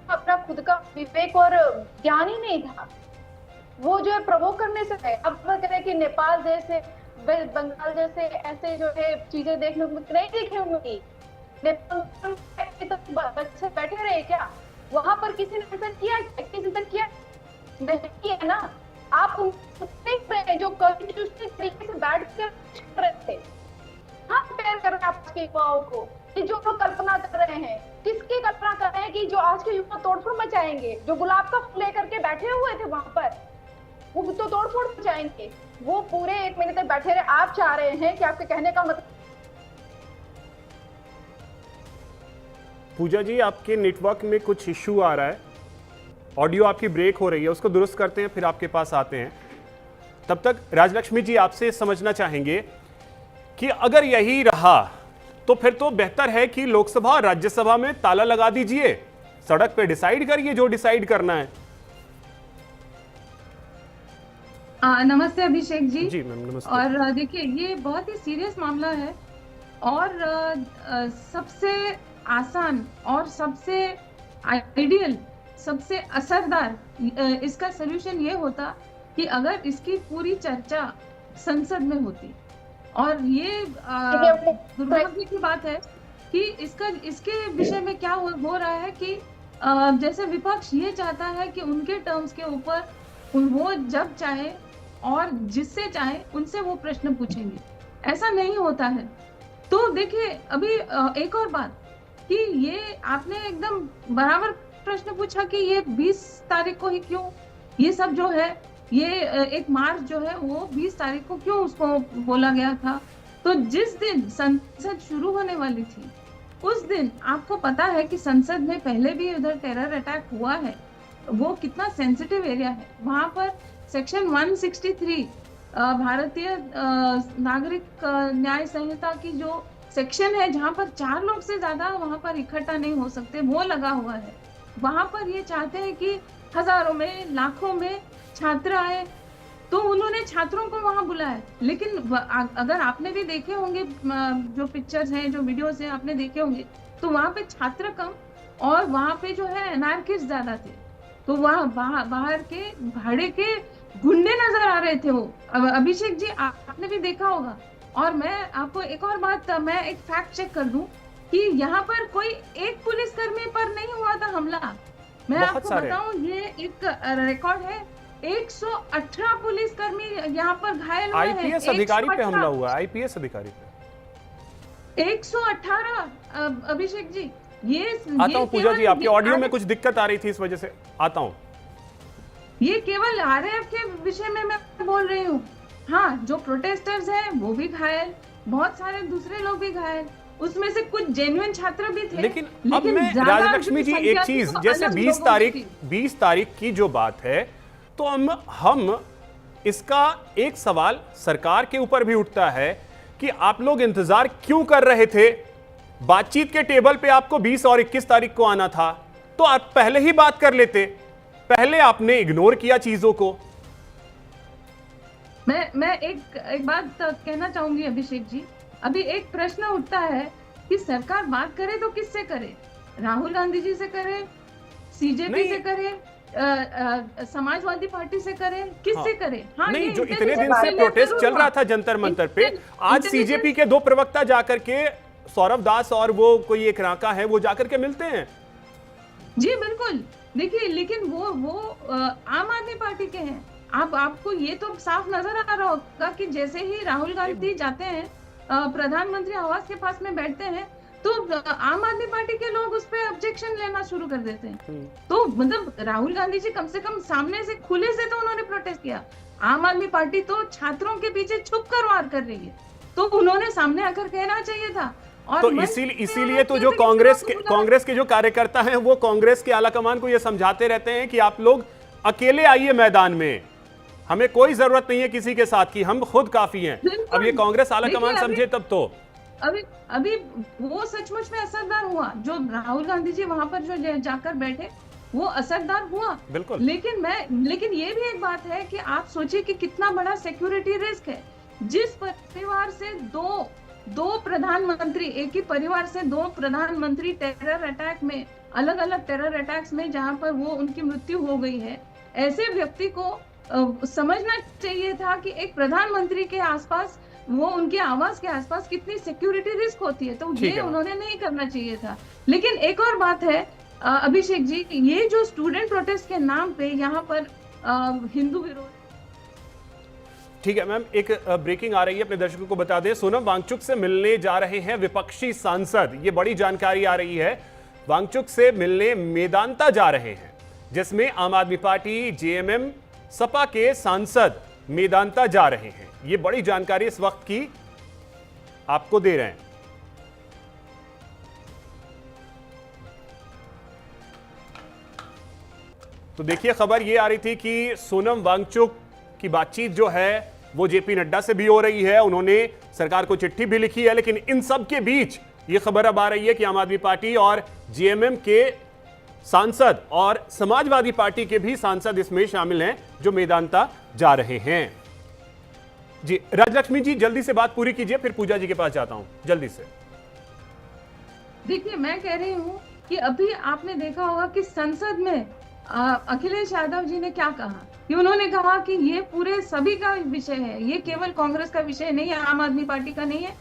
अपना खुद का विवेक और ज्ञान ही नहीं था। वो जो है प्रवोक करने से है। अब कह रहे हैं कि नेपाल जैसे, बंगाल जैसे ऐसे जो है चीजें देखने को नहीं देखी होंगी। नेपाल तो बच्चे बैठे रहे क्या? वहां पर किसी ने इंतजार किया? नहीं किया ना। आप जो कॉन्स्टिट्यूशनल तरीके से बैठ कर रहे थे, हाँ कंपेयर कर रहे हैं आपके युवाओं को कि जो लोग कल्पना कर रहे हैं, किसकी कल्पना कर रहे हैं कि जो आज के युवा तोड़फोड़ मचाएंगे, जो गुलाब का फूल लेकर के बैठे हुए थे वहां पर, वो तो तोड़फोड़ मचाएंगे। वो पूरे 1 महीने तक बैठे रहे। आप चाह रहे हैं कि आपके कहने का मतलब। पूजा जी, आपके नेटवर्क में कुछ इश्यू आ रहा है, ऑडियो आपकी ब्रेक हो रही है, उसको दुरुस्त करते हैं फिर आपके पास आते हैं। तब तक राजलक्ष्मी जी आपसे समझना चाहेंगे कि अगर यही रहा तो फिर तो बेहतर है कि लोकसभा और राज्यसभा में ताला लगा दीजिए, सड़क पे डिसाइड करिए जो डिसाइड करना है। नमस्ते अभिषेक जी। जी मैम नमस्ते। और देखिए, ये बहुत ही सीरियस मामला है और सबसे आसान और सबसे आइडियल, सबसे असरदार इसका सलूशन ये होता कि अगर इसकी पूरी चर्चा संसद में होती। और ये दुर्भाग्य की बात है कि इसके विषय में क्या हो रहा है कि जैसे विपक्ष ये चाहता है कि उनके टर्म्स के ऊपर वो जब चाहे और जिससे चाहे उनसे वो प्रश्न पूछेंगे। ऐसा नहीं होता है। तो देखिए, अभी एक और बात कि ये आपने एकदम बराबर प्रश्न पूछा कि ये 20 तारीख को ही क्यों, ये सब जो है, ये 1 मार्च जो है वो 20 तारीख को क्यों उसको बोला गया था। तो जिस दिन संसद शुरू होने वाली थी उस दिन आपको पता है कि संसद में पहले भी उधर टेरर अटैक हुआ है। वो कितना सेंसिटिव एरिया है। वहां पर सेक्शन 163 भारतीय नागरिक न्याय संहिता की जो सेक्शन है, जहां पर 4 लोग से ज्यादा वहां पर इकट्ठा नहीं हो सकते, वो लगा हुआ है। वहां पर ये चाहते हैं कि हजारों में, लाखों में छात्र आए, तो उन्होंने छात्रों को वहां बुलाया। लेकिन अगर आपने भी देखे होंगे जो पिक्चर्स हैं, जो वीडियोस हैं, आपने देखे होंगे, तो वहां पे छात्र कम और वहां पे जो है एनार्किस्ट ज्यादा थे। तो वहाँ बाहर के भाड़े के गुंडे नजर आ रहे थे वो। अभिषेक जी, आपने भी देखा होगा। और मैं आपको एक और बात, मैं एक फैक्ट चेक कर दूं कि यहाँ पर कोई एक पुलिसकर्मी पर नहीं हुआ था हमला। मैं आपको बताऊं, ये एक रिकॉर्ड है, 118 पुलिसकर्मी यहाँ पर घायल हुए हैं। आईपीएस अधिकारी पे हमला हुआ है, आईपीएस अधिकारी पे 118। अभिषेक जी, ये आता हूँ पूजा जी, आपके ऑडियो में कुछ दिक्कत आ रही थी, इस वजह से आता हूँ। ये केवल आरएएफ के विषय में मैं बोल रही हूँ। हाँ, जो प्रोटेस्टर्स हैं वो भी घायल, बहुत सारे दूसरे लोग भी घायल, उसमें से कुछ जेन्युइन छात्र भी थे। लेकिन अब मैं राजलक्ष्मी जी एक चीज, जैसे 20 तारीख की जो बात है, तो हम इसका एक सवाल सरकार के ऊपर भी उठता है कि आप लोग इंतजार क्यों कर रहे थे? बातचीत के टेबल पे आपको 20 और 21 तारीख को आना था, तो आप पहले ही बात कर लेते। पहले आपने इग्नोर किया चीजों को। मैं एक बात कहना चाहूंगी अभिषेक जी। अभी एक प्रश्न उठता है कि सरकार बात करे तो किससे करे? राहुल गांधी जी से करे, सीजेपी से करे, समाजवादी पार्टी से करे, किससे करे? हाँ, नहीं, जो इतने दिन से प्रोटेस्ट चल रहा था जंतर मंतर पे, आज सीजेपी के 2 प्रवक्ता जाकर के, सौरभ दास और वो कोई एक राका है, वो जाकर के मिलते हैं। जी बिल्कुल। देखिए, लेकिन वो आम आदमी पार्टी के हैं। आपको ये तो साफ नजर आ रहा होगा कि जैसे ही राहुल गांधी जाते हैं प्रधानमंत्री आवास के पास में बैठते हैं, तो आम आदमी पार्टी के लोग उस पर ऑब्जेक्शन लेना शुरू कर देते हैं। तो मतलब राहुल गांधी जी कम से कम सामने से, खुले से तो उन्होंने प्रोटेस्ट किया। आम आदमी पार्टी तो छात्रों के पीछे छुप कर वार कर रही है, तो उन्होंने सामने आकर कहना चाहिए था। और तो इसीलिए तो जो कांग्रेस के जो कार्यकर्ता हैं, वो कांग्रेस के आलाकमान को ये समझाते रहते हैं कि आप लोग अकेले आइए मैदान में, हमें कोई जरूरत नहीं है किसी के साथ की, हम खुद काफी हैं। अब ये कांग्रेस आलाकमान समझे तब तो। अभी वो सचमुच में असरदार हुआ। जो राहुल गांधी जी वहां पर जो जाकर बैठे, वो असरदार हुआ। बिल्कुल। लेकिन ये भी एक बात है कि आप सोचिए कि कितना बड़ा सिक्योरिटी रिस्क है। जिस परिवार से 2 दो प्रधानमंत्री, एक ही परिवार से दो प्रधानमंत्री टेरर अटैक में, अलग अलग टेरर अटैक्स में जहां पर वो उनकी मृत्यु हो गई है, ऐसे व्यक्ति को समझना चाहिए था कि एक प्रधानमंत्री के आसपास, वो उनके आवास के आसपास कितनी सिक्योरिटी रिस्क होती है, तो ये उन्होंने नहीं करना चाहिए था। लेकिन एक और बात है अभिषेक जी, ये जो स्टूडेंट प्रोटेस्ट के नाम पे यहाँ पर हिंदू विरोध। ठीक है मैम, एक ब्रेकिंग आ रही है, अपने दर्शकों को बता दें। सोनम वांगचुक से मिलने जा रहे हैं विपक्षी सांसद, ये बड़ी जानकारी आ रही है। वांगचुक से मिलने मेदांता जा रहे हैं, जिसमें आम आदमी पार्टी, जेएमएम, सपा के सांसद मेदांता जा रहे हैं। ये बड़ी जानकारी इस वक्त की आपको दे रहे हैं। तो देखिए, खबर ये आ रही थी कि सोनम वांगचुक की बातचीत जो है वो जेपी नड्डा से भी हो रही है, उन्होंने सरकार को चिट्ठी भी लिखी है। लेकिन इन सब के बीच ये खबर अब आ रही है कि आम आदमी पार्टी और जेएमएम के सांसद और समाजवादी पार्टी के भी सांसद इसमें शामिल हैं, जो मेदांता जा रहे हैं। जी राजलक्ष्मी जी, जल्दी से बात पूरी कीजिए, फिर पूजा जी के पास जाता हूं, जल्दी से। देखिए, मैं कह रही हूं कि अभी आपने देखा होगा कि संसद में अखिलेश यादव जी ने क्या कहा, कि उन्होंने कहा कि ये पूरे सभी का विषय है, ये केवल कांग्रेस का विषय नहीं है, आम आदमी पार्टी का नहीं है,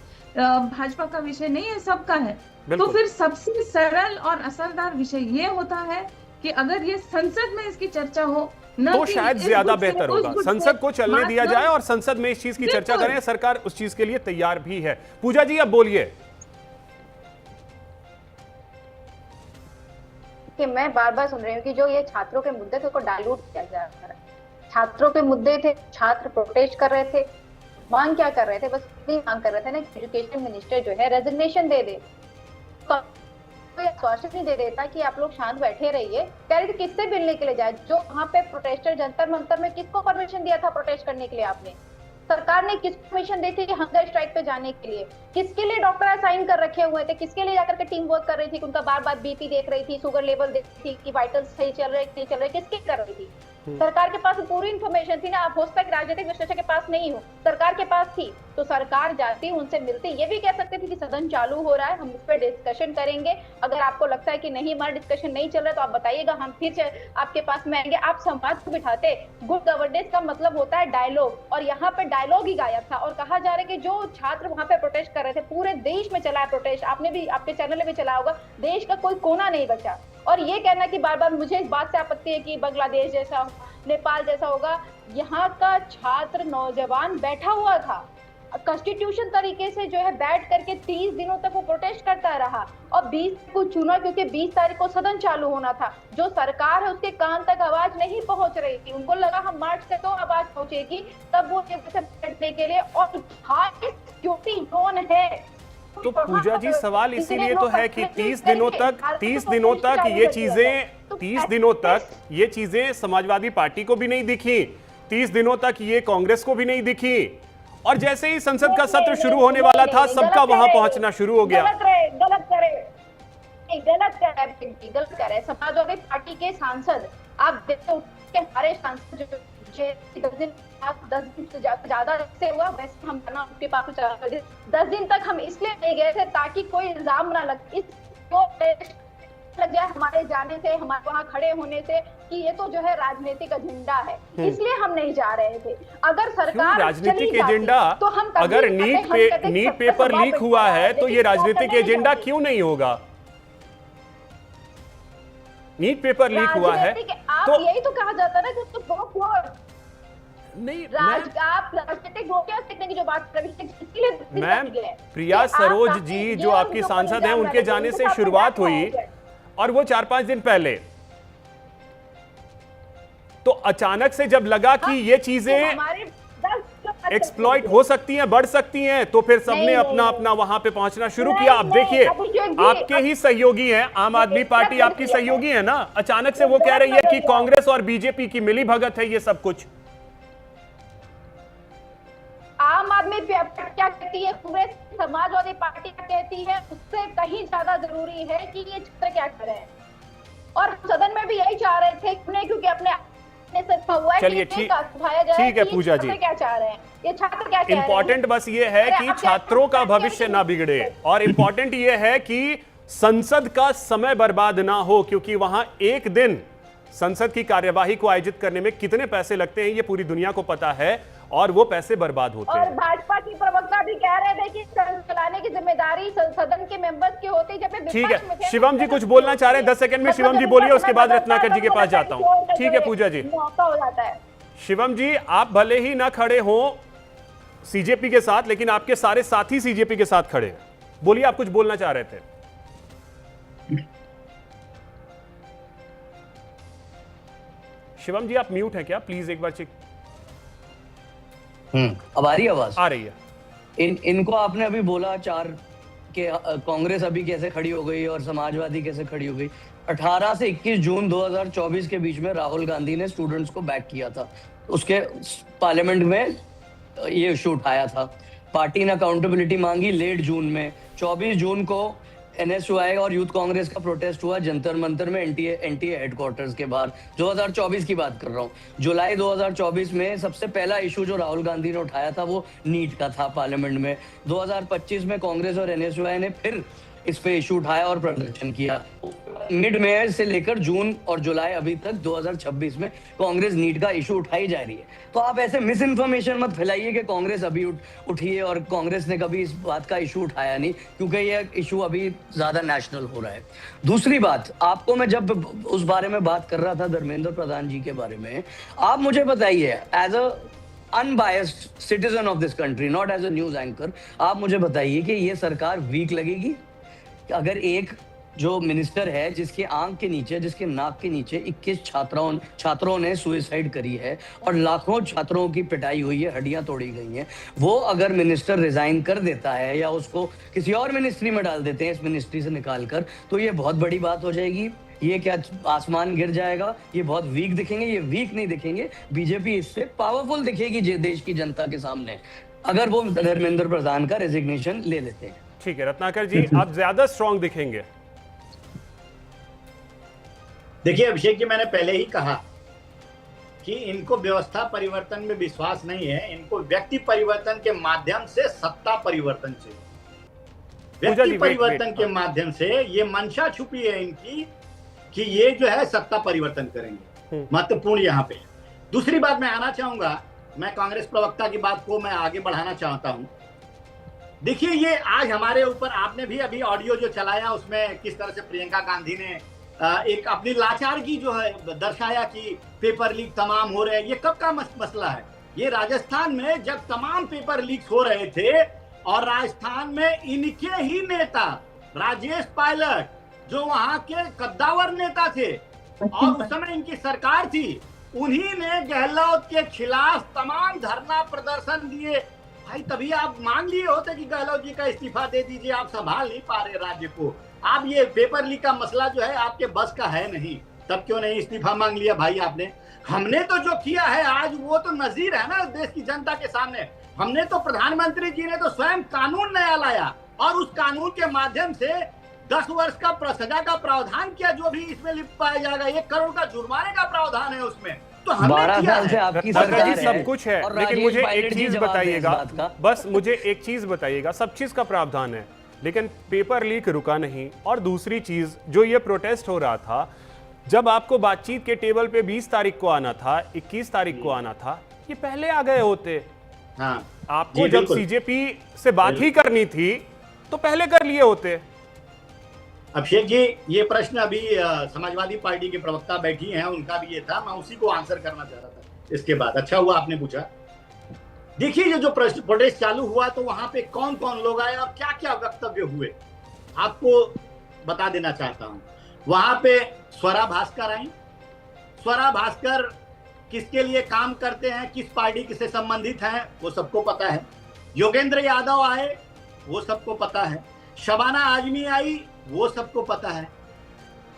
भाजपा का विषय नहीं है, सबका है। तो फिर सबसे सरल और असरदार विषय ये होता है कि अगर ये संसद में इसकी चर्चा हो तो शायद ज्यादा बेहतर होगा। संसद को चलने दिया जाए और संसद में इस चीज की चर्चा करें। सरकार उस चीज के लिए तैयार भी है। पूजा जी, अब बोलिए। कि मैं बार बार सुन रही हूँ कि जो ये छात्रों के मुद्दे थे उसको डाइल्यूट किया जा रहा है। छात्रों के मुद्दे थे, छात्र प्रोटेस्ट कर रहे थे, मांग क्या कर रहे थे, बस इतनी मांग कर रहे थे ना, एजुकेशन मिनिस्टर जो है रेजिग्नेशन दे दे, कोई आश्वासन नहीं दे देता कि आप लोग शांत बैठे रहिए। कह रहे थे किससे मिलने के लिए जाए, जो वहाँ पे प्रोटेस्टर जंतर मंतर में किसको परमिशन दिया था प्रोटेस्ट करने के लिए? आपने, सरकार ने किस परमिशन दी थी कि हंगर स्ट्राइक पे जाने के लिए? किसके लिए डॉक्टर असाइन कर रखे हुए थे? किसके लिए जाकर के टीम वर्क कर रही थी? उनका बार बार बीपी देख रही थी, शुगर लेवल देख रही थी कि वाइटल्स सही चल रहे नहीं चल रहे, किसके कर रही थी? सरकार के पास पूरी इंफॉर्मेशन थी ना। आप हो सकता है राजनीतिक विश्लेषक के पास नहीं हो, सरकार के पास थी, तो सरकार जाती, उनसे मिलती, ये भी कह सकती थी कि सदन चालू हो रहा है, हम इस पर डिस्कशन करेंगे, अगर आपको लगता है कि नहीं हमारा डिस्कशन नहीं चल रहा तो आप बताइएगा, हम फिर आपके पास में आएंगे। आप संवाद को बिठाते। गुड गवर्नेंस का मतलब होता है डायलॉग, और यहाँ पे डायलॉग ही गायब था। और कहा जा रहा है कि जो छात्र वहां पे प्रोटेस्ट कर रहे थे, पूरे देश में चला है प्रोटेस्ट, आपने भी, आपके चैनल में भी चला होगा, देश का कोई कोना नहीं बचा। और ये कहना कि बार बार मुझे इस बात से आपत्ति है कि बांग्लादेश जैसा, नेपाल जैसा होगा, यहाँ का छात्र नौजवान बैठा हुआ था, कॉन्स्टिट्यूशन तरीके से जो है बैठ करके 30 दिनों तक वो प्रोटेस्ट करता रहा, और 20 को चुना क्योंकि 20 तारीख को सदन चालू होना था। जो सरकार है उसके कान तक आवाज नहीं पहुंच रही थी, उनको लगा हम मार्च से तो आवाज पहुंचेगी, तब वो बैठने के लिए, और सिक्योरिटी जोन है। तो पूजा जी, सवाल इसीलिए तो है कि 30 दिनों तक ये चीजें समाजवादी पार्टी को भी नहीं दिखी, 30 दिनों तक ये कांग्रेस को भी नहीं दिखी, और जैसे ही संसद का सत्र शुरू होने वाला था, सबका वहां पहुंचना शुरू हो गया। गलत कर रहे समाजवादी पार्टी के सांसद, आप देखते हमारे सांसद जो 10 दिन से ज्यादा से हुआ, वैसे हम उनके पास 10 दिन तक हम इसलिए नहीं गए थे ताकि कोई इल्जाम ना लग जाए हमारे जाने से, हमारे वहाँ खड़े होने से, कि ये तो जो है राजनीतिक एजेंडा है, इसलिए हम नहीं जा रहे थे। अगर सरकार राजनीतिक एजेंडा, तो हम अगर नीट पेपर लीक हुआ है तो ये राजनीतिक एजेंडा क्यों नहीं होगा? नीट पेपर लीक हुआ है तो यही तो कहा जाता है ना कि तो नहीं, आप राजनीतिक रोटियां की जो बात मैम, प्रिया सरोज जी जो आपकी सांसद हैं, उनके जाने से शुरुआत हुई, और वो 4-5 दिन पहले, तो अचानक से जब लगा कि ये चीजें एक्सप्लॉइट हो सकती हैं, बढ़ सकती हैं, तो फिर सबने अपना अपना वहां पे पहुंचना शुरू किया। अब देखिए, आपके ही सहयोगी हैं, आम आदमी पार्टी आपकी सहयोगी है ना, अचानक से वो कह रही है कि कांग्रेस और बीजेपी की मिली भगत है ये सब कुछ। आम आदमी क्या कहती है, पूरे समाजवादी पार्टी क्या कहती है, उससे कहीं ज्यादा जरूरी है कि ये छात्र क्या कर रहे हैं। और सदन में भी यही चाह रहे थे, क्योंकि अपने फहुआ के चलिए, लिए उठाया जाए ठीक है कि पूजा छात्र जी। क्या चाह रहे हैं, ये छात्र क्या कह रहे हैं। इंपॉर्टेंट बस ये है अरे कि आप छात्रों का क्या- भविष्य ना बिगड़े, और इंपॉर्टेंट ये है कि संसद का समय बर्बाद ना हो, क्योंकि वहां एक दिन संसद की कार्यवाही को आयोजित करने में कितने पैसे लगते हैं ये पूरी दुनिया को पता है, और वो पैसे बर्बाद होते और हैं। भाजपा की प्रवक्ता भी कह रहे थे कि सदन चलाने की जिम्मेदारी सदन के मेंबर्स की होती, जब ठीक है, शिवम जी कुछ बोलना चाह रहे हैं, 10 सेकंड में शिवम जी बोलिए, उसके बाद रत्नाकर जी के पास जाता हूं। ठीक है पूजा जी। मौका हो जाता है। शिवम जी, आप भले ही ना खड़े हो सीजेपी के साथ, लेकिन आपके सारे साथी सीजेपी के साथ खड़े हैं। बोलिए, आप कुछ बोलना चाह रहे थे। शिवम जी आप म्यूट हैं क्या? प्लीज एक बार चेक। अब आ रही आवाज? आ रही है। इनको आपने अभी बोला चार कि कांग्रेस अभी कैसे खड़ी हो गई और समाजवादी कैसे खड़ी हो गई। 18 से 21 जून 2024 के बीच में राहुल गांधी ने स्टूडेंट्स को बैक किया था, उसके पार्लियामेंट में ये इशू उठाया था। पार्टी ने अकाउंटेबिलिटी मांगी लेट जून में। 24 जून को एनएसयूआई और यूथ कांग्रेस का प्रोटेस्ट हुआ जंतर मंतर में एनटीए हेडक्वार्टर्स के बाहर। 2024 की बात कर रहा हूँ। जुलाई 2024 में सबसे पहला इशू जो राहुल गांधी ने उठाया था वो नीट का था पार्लियामेंट में। 2025 में कांग्रेस और एनएसयूआई ने फिर इस पे इशू उठाया और प्रदर्शन किया। मिड में से लेकर जून और जुलाई अभी तक 2026 में कांग्रेस नीट का इशू उठाई जा रही है। तो आप ऐसे मिस इन्फॉर्मेशन मत फैलाइए कि कांग्रेस अभी उठी है और कांग्रेस ने कभी इस बात का इशू उठाया नहीं, क्योंकि ये इशू अभी ज्यादा नेशनल हो रहा है। दूसरी बात, आपको मैं जब उस बारे में बात कर रहा था धर्मेंद्र प्रधान जी के बारे में, आप मुझे बताइए as a unbiased citizen of this country, not as a news anchor, आप मुझे बताइए कि ये सरकार वीक लगेगी अगर एक जो मिनिस्टर है जिसके आंख के नीचे, जिसके नाक के नीचे 21 छात्रों ने सुसाइड करी है और लाखों छात्रों की पिटाई हुई है, हड्डियां तोड़ी गई हैं, वो अगर मिनिस्टर रिजाइन कर देता है या उसको किसी और मिनिस्ट्री में डाल देते हैं इस मिनिस्ट्री से निकाल कर, तो ये बहुत बड़ी बात हो जाएगी। ये क्या आसमान गिर जाएगा? ये बहुत वीक दिखेंगे। ये वीक नहीं दिखेंगे, बीजेपी इससे पावरफुल दिखेगी देश की जनता के सामने, अगर वो धर्मेंद्र प्रधान का रेजिग्नेशन ले लेते हैं। ठीक है रत्नाकर जी, आप ज्यादा स्ट्रांग दिखेंगे। देखिए अभिषेक जी, मैंने पहले ही कहा कि इनको व्यवस्था परिवर्तन में विश्वास नहीं है, इनको व्यक्ति परिवर्तन के माध्यम से सत्ता परिवर्तन चाहिए। व्यक्ति परिवर्तन के माध्यम से ये मंशा छुपी है इनकी कि ये जो है सत्ता परिवर्तन करेंगे। महत्वपूर्ण यहाँ पे दूसरी बात मैं आना चाहूंगा, मैं कांग्रेस प्रवक्ता की बात को मैं आगे बढ़ाना चाहता हूं। देखिए ये आज हमारे ऊपर, आपने भी अभी ऑडियो जो चलाया उसमें किस तरह से प्रियंका गांधी ने एक अपनी लाचारगी जो है दर्शाया कि पेपर लीक तमाम हो रहे हैं। ये कब का मसला है? ये राजस्थान में जब तमाम पेपर लीक हो रहे थे और राजस्थान में इनके ही नेता राजेश पायलट जो वहां के कद्दावर नेता थे और उस समय इनकी सरकार थी, उन्हीं ने गहलोत के खिलाफ तमाम धरना प्रदर्शन दिए। भाई तभी आप मान लिए होते कि गहलोत जी का इस्तीफा दे दीजिए, आप संभाल नहीं पा रहे राज्य को, आप ये पेपर लीक का मसला जो है आपके बस का है नहीं, तब क्यों नहीं इस्तीफा मांग लिया भाई आपने? हमने तो जो किया है आज वो तो नजीर है ना देश की जनता के सामने। हमने तो, प्रधानमंत्री जी ने तो स्वयं कानून नया लाया और उस कानून के माध्यम से 10 वर्ष का सजा का प्रावधान किया, जो भी इसमें लिप्त पाया जाएगा 1 करोड़ का जुर्माने का प्रावधान है उसमें। तो 12 साल से आपकी सरकार है, सब कुछ है, लेकिन मुझे एक चीज बताइएगा, बस मुझे एक चीज बताइएगा, सब चीज का प्रावधान है लेकिन पेपर लीक रुका नहीं। और दूसरी चीज, जो ये प्रोटेस्ट हो रहा था, जब आपको बातचीत के टेबल पे 20 तारीख को आना था, 21 तारीख को आना था, ये पहले आ गए होते। हाँ, आपको जब सीजेपी से बात ही करनी थी तो पहले कर लिए होते। अभिषेक जी, ये प्रश्न अभी समाजवादी पार्टी के प्रवक्ता बैठी हैं, उनका भी ये था, मैं उसी को आंसर करना चाह रहा था इसके बाद। अच्छा हुआ आपने पूछा। देखिए ये जो प्रोटेस्ट चालू हुआ तो वहां पे कौन कौन लोग आए और क्या क्या वक्तव्य हुए, आपको बता देना चाहता हूं। वहां पे स्वरा भास्कर आई। स्वरा भास्कर किसके लिए काम करते हैं, किस पार्टी से संबंधित हैं, वो सबको पता है। योगेंद्र यादव आए, वो सबको पता है। शबाना आजमी आई, वो सबको पता है।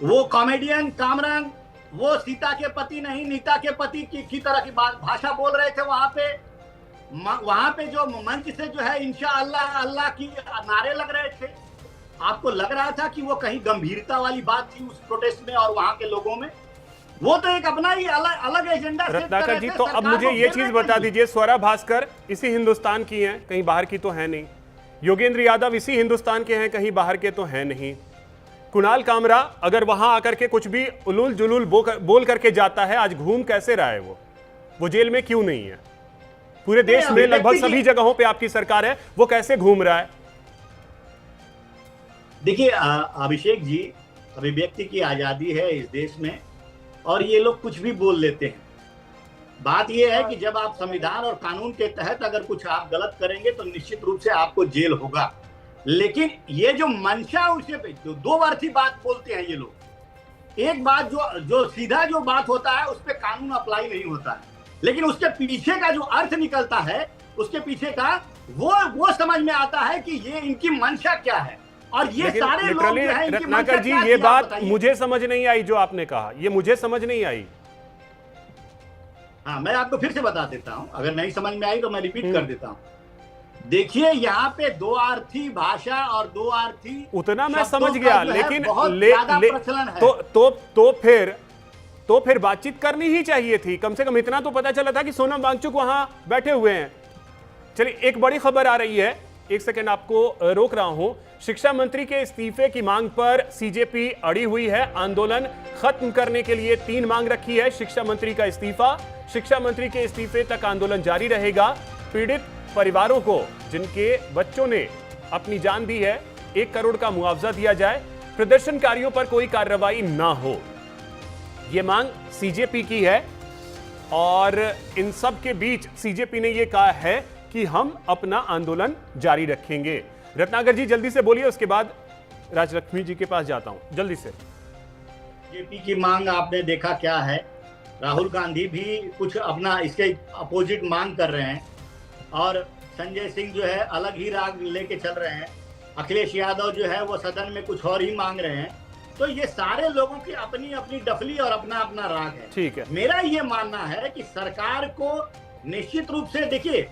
वो कॉमेडियन कामरान, वो सीता के पति नहीं नीता के पति की तरह की भाषा बोल रहे थे वहां पे जो मंच से जो है इंशाअल्लाह अल्लाह की नारे लग रहे थे। आपको लग रहा था कि वो कहीं गंभीरता वाली बात थी उस प्रोटेस्ट में और वहां के लोगों में? वो तो एक अपना ही अलग एजेंडा सेट कर रत्नाकर रहे जी, थे, तो अब सरकार मुझे को ये देना चीज बता चाहिए। दीजिए, स्वरा भास्कर इसी हिंदुस्तान की हैं, कहीं बाहर की तो है नहीं। योगेंद्र यादव इसी हिंदुस्तान के हैं, कहीं बाहर के तो है नहीं। कुणाल कामरा अगर वहां आकर के कुछ भी उलूल जुलूल बोल करके जाता है, आज घूम कैसे रहा है? वो जेल में क्यों नहीं है? पूरे देश में लगभग सभी जगहों पे आपकी सरकार है, वो कैसे घूम रहा है? देखिए अभिषेक जी, अभिव्यक्ति की आजादी है इस देश में और ये लोग कुछ भी बोल लेते हैं। बात ये है कि जब आप संविधान और कानून के तहत अगर कुछ आप गलत करेंगे तो निश्चित रूप से आपको जेल होगा। लेकिन ये जो मंशा उसे पे दो अर्थी बात बोलते हैं ये लोग। एक बात जो सीधा जो बात होता है उस पर कानून अप्लाई नहीं होता है, लेकिन उसके पीछे का जो अर्थ निकलता है, उसके पीछे का वो समझ में आता है कि ये इनकी मंशा क्या है। और ये सारे लोग जो हैं, इनकी मंशा रत्नाकर जी, क्या ये थी, आप बात बताइए। मुझे समझ नहीं आई जो आपने कहा, ये मुझे समझ नहीं आई। हाँ, मैं आपको फिर से बता देता हूं, अगर नहीं समझ में आई तो मैं रिपीट कर देता हूं। देखिए, यहाँ पे दो अर्थी भाषा और दो अर्थी उतना मैं शब्दों समझ का गया, जो है लेकिन बहुत ज्यादा प्रचलन है। तो फिर बातचीत करनी ही चाहिए थी। कम से कम इतना तो पता चला था कि सोनम वांगचुक वहां बैठे हुए हैं। चलिए, एक बड़ी खबर आ रही है, एक सेकंड आपको रोक रहा हूं। शिक्षा मंत्री के इस्तीफे की मांग पर सीजेपी अड़ी हुई है। आंदोलन खत्म करने के लिए 3 मांग रखी है। शिक्षा मंत्री का इस्तीफा, शिक्षा मंत्री के इस्तीफे तक आंदोलन जारी रहेगा। पीड़ित परिवारों को जिनके बच्चों ने अपनी जान दी है 1 करोड़ का मुआवजा दिया जाए। प्रदर्शनकारियों पर कोई कार्रवाई ना हो, यह मांग सीजेपी की है। और इन सब के बीच सीजेपी ने यह कहा है कि हम अपना आंदोलन जारी रखेंगे। रत्नाकर जी जल्दी से बोलिए, उसके बाद राजलक्ष्मी जी के पास जाता हूं, जल्दी से। बीजेपी की मांग आपने देखा क्या है। राहुल गांधी भी कुछ अपना इसके अपोजिट मांग कर रहे हैं और संजय सिंह जो है अलग ही राग लेके चल रहे हैं। अखिलेश यादव जो है वो सदन में कुछ और ही मांग रहे हैं। तो ये सारे लोगों की अपनी अपनी डफली और अपना अपना राग है। ठीक है, मेरा ये मानना है कि सरकार को निश्चित रूप से, देखिए,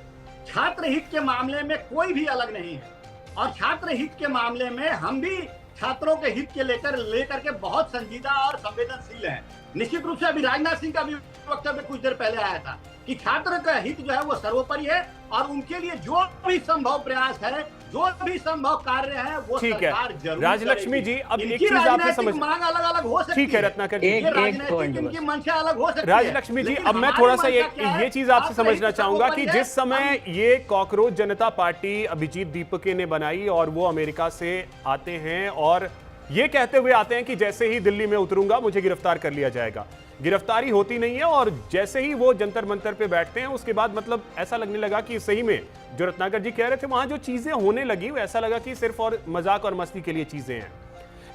छात्र हित के मामले में कोई भी अलग नहीं है और छात्र हित के मामले में हम भी छात्रों के हित के लेकर के बहुत संजीदा और संवेदनशील हैं। निश्चित रूप से अभी राजनाथ सिंह का भी वक्तव्य कुछ देर पहले आया था कि छात्र का हित जो है वो सर्वोपरि है और उनके लिए जो भी संभव प्रयास है, जो भी संभव कार्य है, वो सरकार जरूर राजलक्ष्मी जी, अब एक चीज आपसे समझ, मांग अलग अलग हो सकती है। ठीक है रत्नाकर जी, इनकी मंशा अलग हो सकती है। राजलक्ष्मी जी, अब मैं थोड़ा सा ये चीज आपसे समझना चाहूंगा कि जिस समय ये कॉकरोच जनता पार्टी अभिजीत दीपके ने बनाई और वो अमेरिका से आते हैं और ये कहते हुए आते हैं कि जैसे ही दिल्ली में उतरूंगा मुझे गिरफ्तार कर लिया जाएगा, गिरफ्तारी होती नहीं है और जैसे ही वो जंतर मंतर पे बैठते हैं उसके बाद मतलब ऐसा लगने लगा कि सही में जो रत्नाकर जी कह रहे थे, वहां जो चीजें होने लगी वो ऐसा लगा कि सिर्फ और मजाक और मस्ती के लिए चीजें हैं।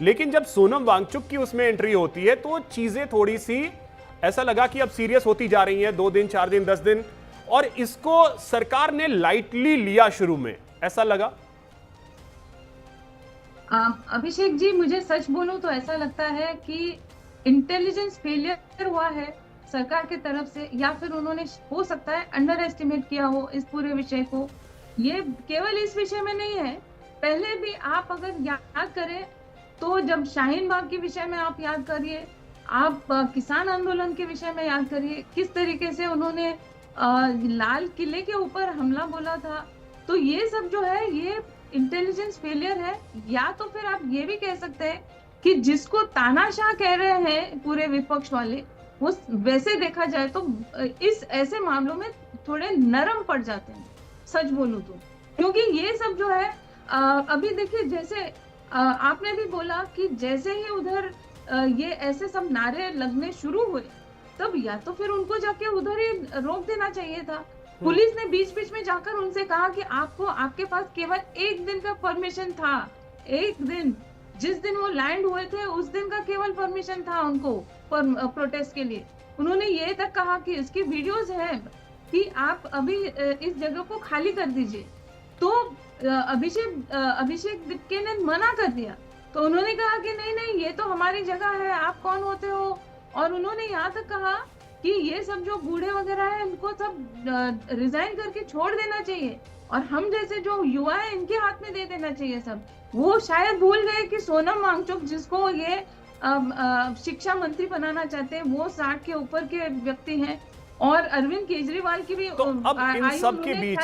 लेकिन जब सोनम वांगचुक की उसमें एंट्री होती है तो चीजें थोड़ी सी ऐसा लगा कि अब सीरियस होती जा रही है। 2 दिन 4 दिन 10 दिन और इसको सरकार ने लाइटली लिया शुरू में, ऐसा लगा। अभिषेक जी, मुझे सच बोलूं तो ऐसा लगता है कि इंटेलिजेंस फेलियर हुआ है सरकार की तरफ से, या फिर उन्होंने हो सकता है अंडर एस्टिमेट किया हो इस पूरे विषय को। ये केवल इस विषय में नहीं है, पहले भी आप अगर याद करें तो जब शाहीन बाग के विषय में आप याद करिए, आप किसान आंदोलन के विषय में याद करिए, किस तरीके से उन्होंने लाल किले के ऊपर हमला बोला था। तो ये सब जो है ये इंटेलिजेंस फेलियर है, या तो फिर आप ये भी कह सकते हैं कि जिसको तानाशाह कह रहे हैं पूरे विपक्ष वाले, वो वैसे देखा जाए तो इस ऐसे मामलों में थोड़े नरम पड़ जाते हैं, सच बोलूं तो। क्योंकि ये सब जो है अभी देखिए, जैसे आपने भी बोला कि जैसे ही उधर ये ऐसे सब नारे लगने शुरू हुए, तब या तो फिर उनको जाके उधर ही रोक देना चाहिए था। पुलिस ने बीच बीच में जाकर उनसे कहा कि आपको, आपके पास केवल 1 दिन का परमिशन था, 1 दिन, जिस दिन वो लैंड हुए थे उस दिन का केवल परमिशन था उनको प्रोटेस्ट के लिए। उन्होंने ये तक कहा कि इसकी वीडियोस हैं कि आप अभी इस जगह को खाली कर दीजिए। तो अभिषेक दिप्के ने मना कर दिया, तो उन्होंने कहा कि नहीं नहीं, ये तो हमारी जगह है, आप कौन होते हो। और उन्होंने यहाँ तक कहा कि ये सब जो बूढ़े वगैरह है इनको सब रिजाइन करके छोड़ देना चाहिए और हम जैसे जो युवा है इनके हाथ में दे देना चाहिए सब। वो शायद भूल गए कि सोनम वांगचुक, जिसको ये शिक्षा मंत्री बनाना चाहते हैं, वो 60 के ऊपर के व्यक्ति हैं। और अरविंद केजरीवाल की भी तो अब इन सब के बीच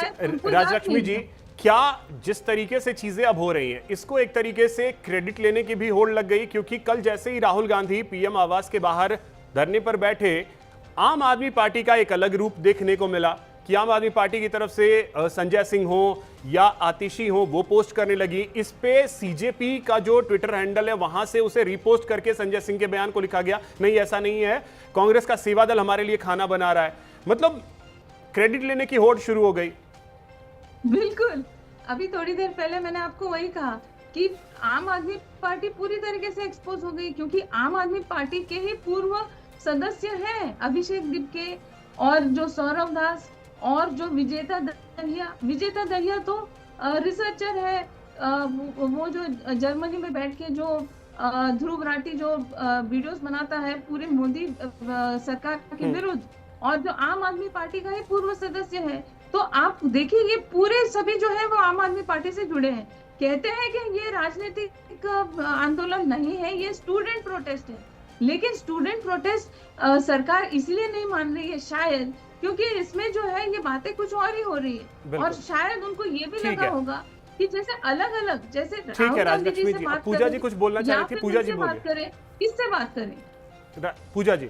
राजलक्ष्मी जी, क्या जिस तरीके से चीजें अब हो रही हैं, इसको एक तरीके से क्रेडिट लेने की भी होड़ लग गई, क्योंकि कल जैसे ही राहुल गांधी पीएम आवास के बाहर धरने पर बैठे, आम आदमी पार्टी का एक अलग रूप देखने को मिला कि आम आदमी पार्टी की तरफ से संजय सिंह हो या आतिशी हो, वो पोस्ट करने लगी। इस पे सीजेपी का जो ट्विटर हैंडल है, वहां से उसे रीपोस्ट करके संजय सिंह के बयान को लिखा गया, नहीं ऐसा नहीं है, कांग्रेस का सेवा दल हमारे लिए खाना बना रहा है। मतलब क्रेडिट लेने की होड़ शुरू हो गई। बिल्कुल, अभी थोड़ी देर पहले मैंने आपको वही कहा कि आम आदमी पार्टी पूरी तरीके से एक्सपोज हो गई, क्योंकि आम आदमी पार्टी के ही पूर्व सदस्य हैं अभिषेक दिपके और जो सौरभ दास और जो विजेता दहिया तो रिसर्चर है, वो जो जर्मनी में बैठ के जो ध्रुव राठी जो वीडियोस बनाता है पूरे मोदी सरकार के विरुद्ध, और जो आम आदमी पार्टी का ही पूर्व सदस्य है। तो आप देखिए, ये पूरे सभी जो है वो आम आदमी पार्टी से जुड़े हैं। कहते हैं कि ये राजनीतिक आंदोलन नहीं है, ये स्टूडेंट प्रोटेस्ट है, लेकिन स्टूडेंट प्रोटेस्ट सरकार इसलिए नहीं मान रही है शायद क्योंकि इसमें जो है ये बातें कुछ और ही हो रही है, और शायद उनको ये भी लगा होगा कि जैसे अलग अलग, जैसे ठीक है राजलक्ष्मी जी, पूजा जी कुछ बोलना चाह रही थी, पूजा जी बोलिए। बात करें, किससे बात करें? पूजा जी,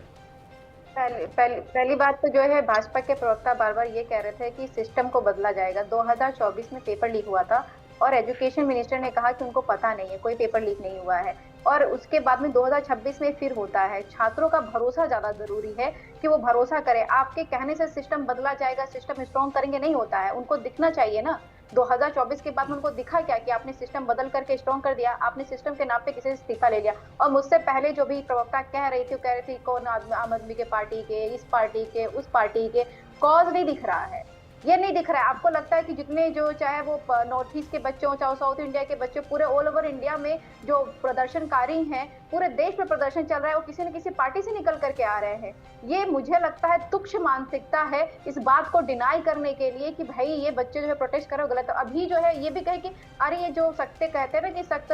पहली बात तो जो है, भाजपा के प्रवक्ता बार बार ये कह रहे थे कि सिस्टम को बदला जाएगा। 2024 में पेपर लीक हुआ था और एजुकेशन मिनिस्टर ने कहा कि उनको पता नहीं है, कोई पेपर लीक नहीं हुआ है, और उसके बाद में 2026 में फिर होता है। छात्रों का भरोसा ज्यादा जरूरी है कि वो भरोसा करे। आपके कहने से सिस्टम बदला जाएगा, सिस्टम स्ट्रॉन्ग करेंगे, नहीं होता है। उनको दिखना चाहिए ना, 2024 के बाद में उनको दिखा क्या कि आपने सिस्टम बदल करके स्ट्रॉन्ग कर दिया, आपने सिस्टम के नाम पे किसी से इस्तीफा ले लिया। और मुझसे पहले जो भी प्रवक्ता कह रही थी, कह रही थी कौन आम आदमी के पार्टी के, इस पार्टी के, उस पार्टी के, कॉज नहीं दिख रहा है, ये नहीं दिख रहा है। आपको लगता है कि जितने जो चाहे वो नॉर्थ ईस्ट के बच्चे हो, चाहे साउथ इंडिया के बच्चे, पूरे ऑल ओवर इंडिया में जो प्रदर्शनकारी हैं, पूरे देश में प्रदर्शन चल रहा है, वो किसी न किसी पार्टी से निकल करके आ रहे हैं। ये मुझे लगता है तुच्छ मानसिकता है इस बात को डिनाई करने के लिए कि भाई ये बच्चे जो है प्रोटेस्ट कर रहे हो गलत है। अभी जो है ये भी कहे कि अरे ये जो सख्त कहते हैं ना कि सख्त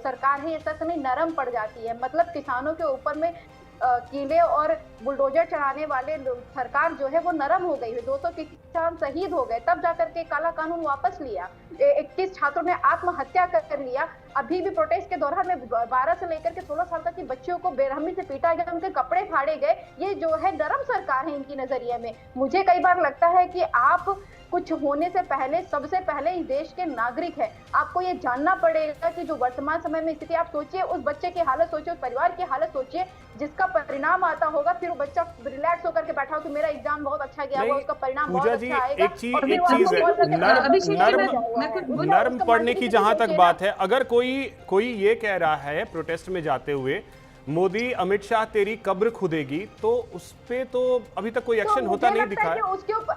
सरकार है, ये सख्त नहीं नरम पड़ जाती है। मतलब किसानों के ऊपर में कीले और बुलडोजर चढ़ाने वाले सरकार जो है वो नरम हो गई है। 200 किसान शहीद हो गए, तब जाकर के काला कानून वापस लिया। 21 छात्रों ने आत्महत्या कर लिया। अभी भी प्रोटेस्ट के दौरान में 12 से लेकर के 16 साल तक की बच्चियों को बेरहमी से पीटा गया, उनके कपड़े फाड़े गए। ये जो है नरम सरकार है इनकी नजरिए में। मुझे कई बार लगता है कि आप कुछ होने से पहले सबसे पहले इस देश के नागरिक है। आपको ये जानना पड़ेगा कि जो वर्तमान समय में स्थिति, आप सोचिए उस बच्चे की हालत, सोचिए उस परिवार की हालत, सोचिए जिसका परिणाम आता होगा, फिर वो बच्चा रिलैक्स होकर के बैठा हो कि मेरा एग्जाम बहुत अच्छा गया होगा, उसका परिणाम बहुत अच्छा आएगा। एक चीज है, नर्म पढ़ने की जहां तक बात है, अगर कोई ये कह रहा है प्रोटेस्ट में जाते हुए मोदी अमित शाह तेरी कब्र खुदेगी, तो उस पे तो अभी तक कोई एक्शन होता नहीं दिखा है। उसके ऊपर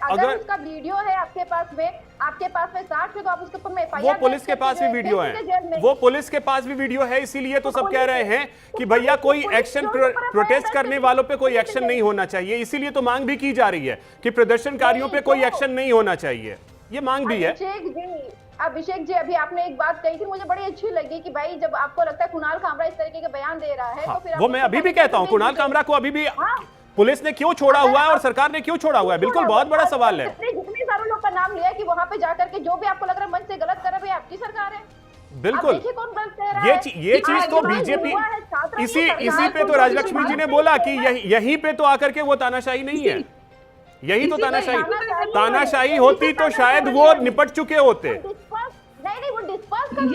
अगर उसका वीडियो है आपके पास में 60 पे, तो आप उसके ऊपर में वो पुलिस के पास भी वीडियो है, वो पुलिस के पास भी वीडियो है, इसीलिए तो सब कह रहे हैं कि भैया कोई एक्शन, प्रोटेस्ट करने वालों पे कोई एक्शन नहीं होना चाहिए। इसीलिए तो मांग भी की जा रही है कि प्रदर्शनकारियों पे कोई एक्शन नहीं होना चाहिए, ये मांग भी है। अभिषेक जी, अभी आपने एक बात कही थी, मुझे बड़ी अच्छी लगी कि भाई जब आपको लगता है कुणाल कामरा इस तरीके के बयान दे रहा है, तो फिर वो मैं अभी भी कहता हूँ, कुणाल कामरा को अभी भी पुलिस ने क्यों छोड़ा हुआ है और सरकार ने क्यों छोड़ा हुआ है, बिल्कुल बहुत बड़ा सवाल है। जितने सारे लोग का नाम लिया कि वहां पे जाकर के जो भी आपको लग रहा है मन से गलत कर रहे हैं, आपकी सरकार है। बिल्कुल, ये चीज तो बीजेपी, इसी पे तो राजलक्ष्मी जी ने बोला कि यहीं पे तो आकर के वो तानाशाही नहीं है, यही तो तानाशाही होती तो शायद वो निपट चुके होते। नहीं, वो डिस्पर्स करना।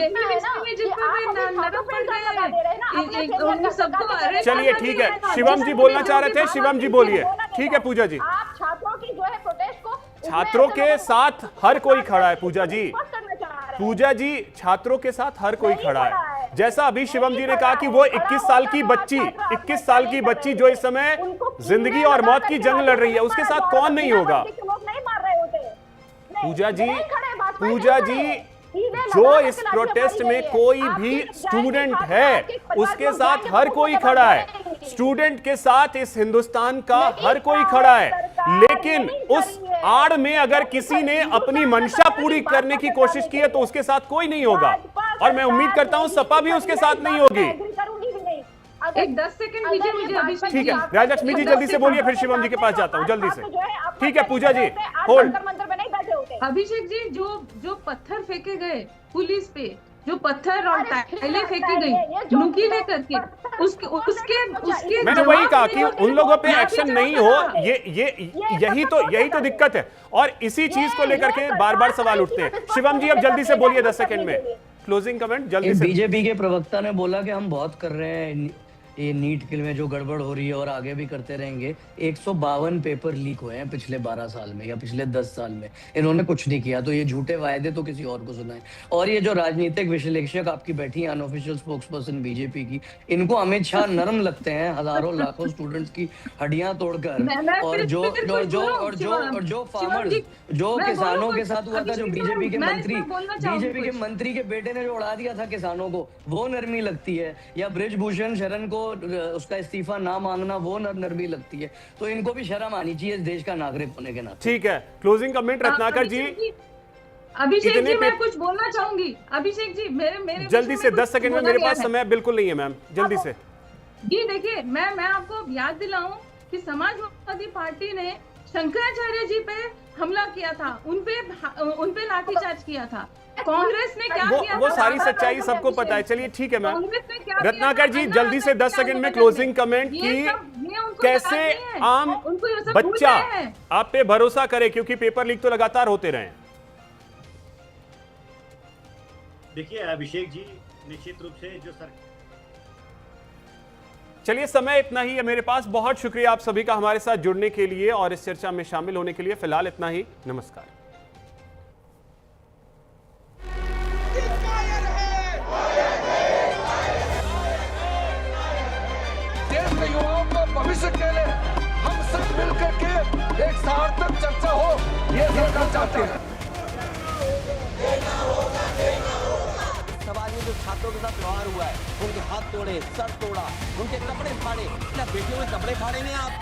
चलिए ठीक है, शिवम जी बोलना चाह रहे थे, शिवम जी बोलिए। ठीक है पूजा जी, आप छात्रों की जो है प्रोटेस्ट को, छात्रों के साथ हर कोई खड़ा है पूजा जी, छात्रों के साथ हर कोई खड़ा है। जैसा अभी शिवम जी ने कहा कि वो 21 साल की बच्ची जो इस समय जिंदगी और मौत की जंग लड़ रही है, उसके साथ कौन नहीं होगा। पूजा जी जो इस प्रोटेस्ट में कोई भी स्टूडेंट है उसके साथ हर कोई खड़ा है, स्टूडेंट के साथ इस हिंदुस्तान का हर कोई खड़ा है। लेकिन उस आड़ में अगर किसी ने अपनी मंशा पूरी करने की कोशिश की है तो उसके साथ कोई नहीं होगा, और मैं उम्मीद करता हूं सपा भी उसके साथ नहीं होगी। एक 10 सेकंड दीजिए मुझे अभिषेक ठीक जी। है राजलक्ष्मी जी, जल्दी से बोलिए, फिर शिवम जी के पास जाता हूँ जल्दी से। ठीक है पूजा जी, होल्ड। अभिषेक जी, जो पत्थर फेंके गए पुलिस पे, जो पत्थर और टाइलें फेंकी गई नुकीले करके, उसके मैंने वही कहा कि उन लोगों पे एक्शन नहीं हो, यही तो दिक्कत है, और इसी चीज को लेकर के बार बार सवाल उठते हैं। शिवम जी अब जल्दी से बोलिए 10 सेकंड में, क्लोजिंग कमेंट जल्दी से। बीजेपी के प्रवक्ता ने बोला कि हम बहुत कर रहे हैं ये नीट के में जो गड़बड़ हो रही है और आगे भी करते रहेंगे। 152 पेपर लीक हुए हैं पिछले 12 साल में या पिछले 10 साल में, इन्होंने कुछ नहीं किया, तो ये झूठे वायदे तो किसी और को सुनाए। और ये जो राजनीतिक विश्लेषक आपकी बैठी है, अनऑफिशियल स्पोक्सपर्सन बीजेपी की, इनको अमित शाह नरम लगते हैं हजारों लाखों स्टूडेंट्स की हड्डियां तोड़कर। और जो फार्मर्स, जो किसानों के साथ हुआ था, जो बीजेपी के मंत्री के बेटे ने जो उड़ा दिया था किसानों को, वो नरमी लगती है। या बृजभूषण शरण को उसका इस्तीफा ना मांगना, वो नरमी लगती है। तो इनको भी शर्म आनी चाहिए इस देश का नागरिक होने के नाते। ठीक है, क्लोजिंग कमेंट रत्नाकर जी। अभिषेक जी मैं कुछ बोलना चाहूंगी। अभिषेक जी मेरे जल्दी से 10 सेकंड में, मेरे पास समय बिल्कुल नहीं है मैम, जल्दी से। जी देखिए, मैं आपको याद दिलाऊं कि समाजवादी पार्टी ने शंकराचार्य जी पे हमला किया था, उनपे लाठीचार्ज किया था। कांग्रेस ने क्या किया? वो सारी सच्चाई सबको पता है। चलिए ठीक है मैम। रत्नाकर जी जल्दी से 10 सेकंड में क्लोजिंग कमेंट की कैसे आम बच्चा आप पे भरोसा करे, क्योंकि पेपर लीक तो लगातार होते रहे। देखिए अभिषेक जी, निश्चित रूप से जो सर चलिए समय इतना ही है मेरे पास। बहुत शुक्रिया आप सभी का हमारे साथ जुड़ने के लिए और इस चर्चा में शामिल होने के लिए। फिलहाल इतना ही, नमस्कार। देश के युवाओं को भविष्य के लिए हम सब मिलकर के एक सार्थक चर्चा हो, ये सरकार चाहती है। समाज में जो छात्रों के साथ व्यवहार हुआ है, उनके हाथ तोड़े, सर तोड़ा, उनके कपड़े फाड़े, क्या बेटियों के कपड़े फाड़े नहीं आप?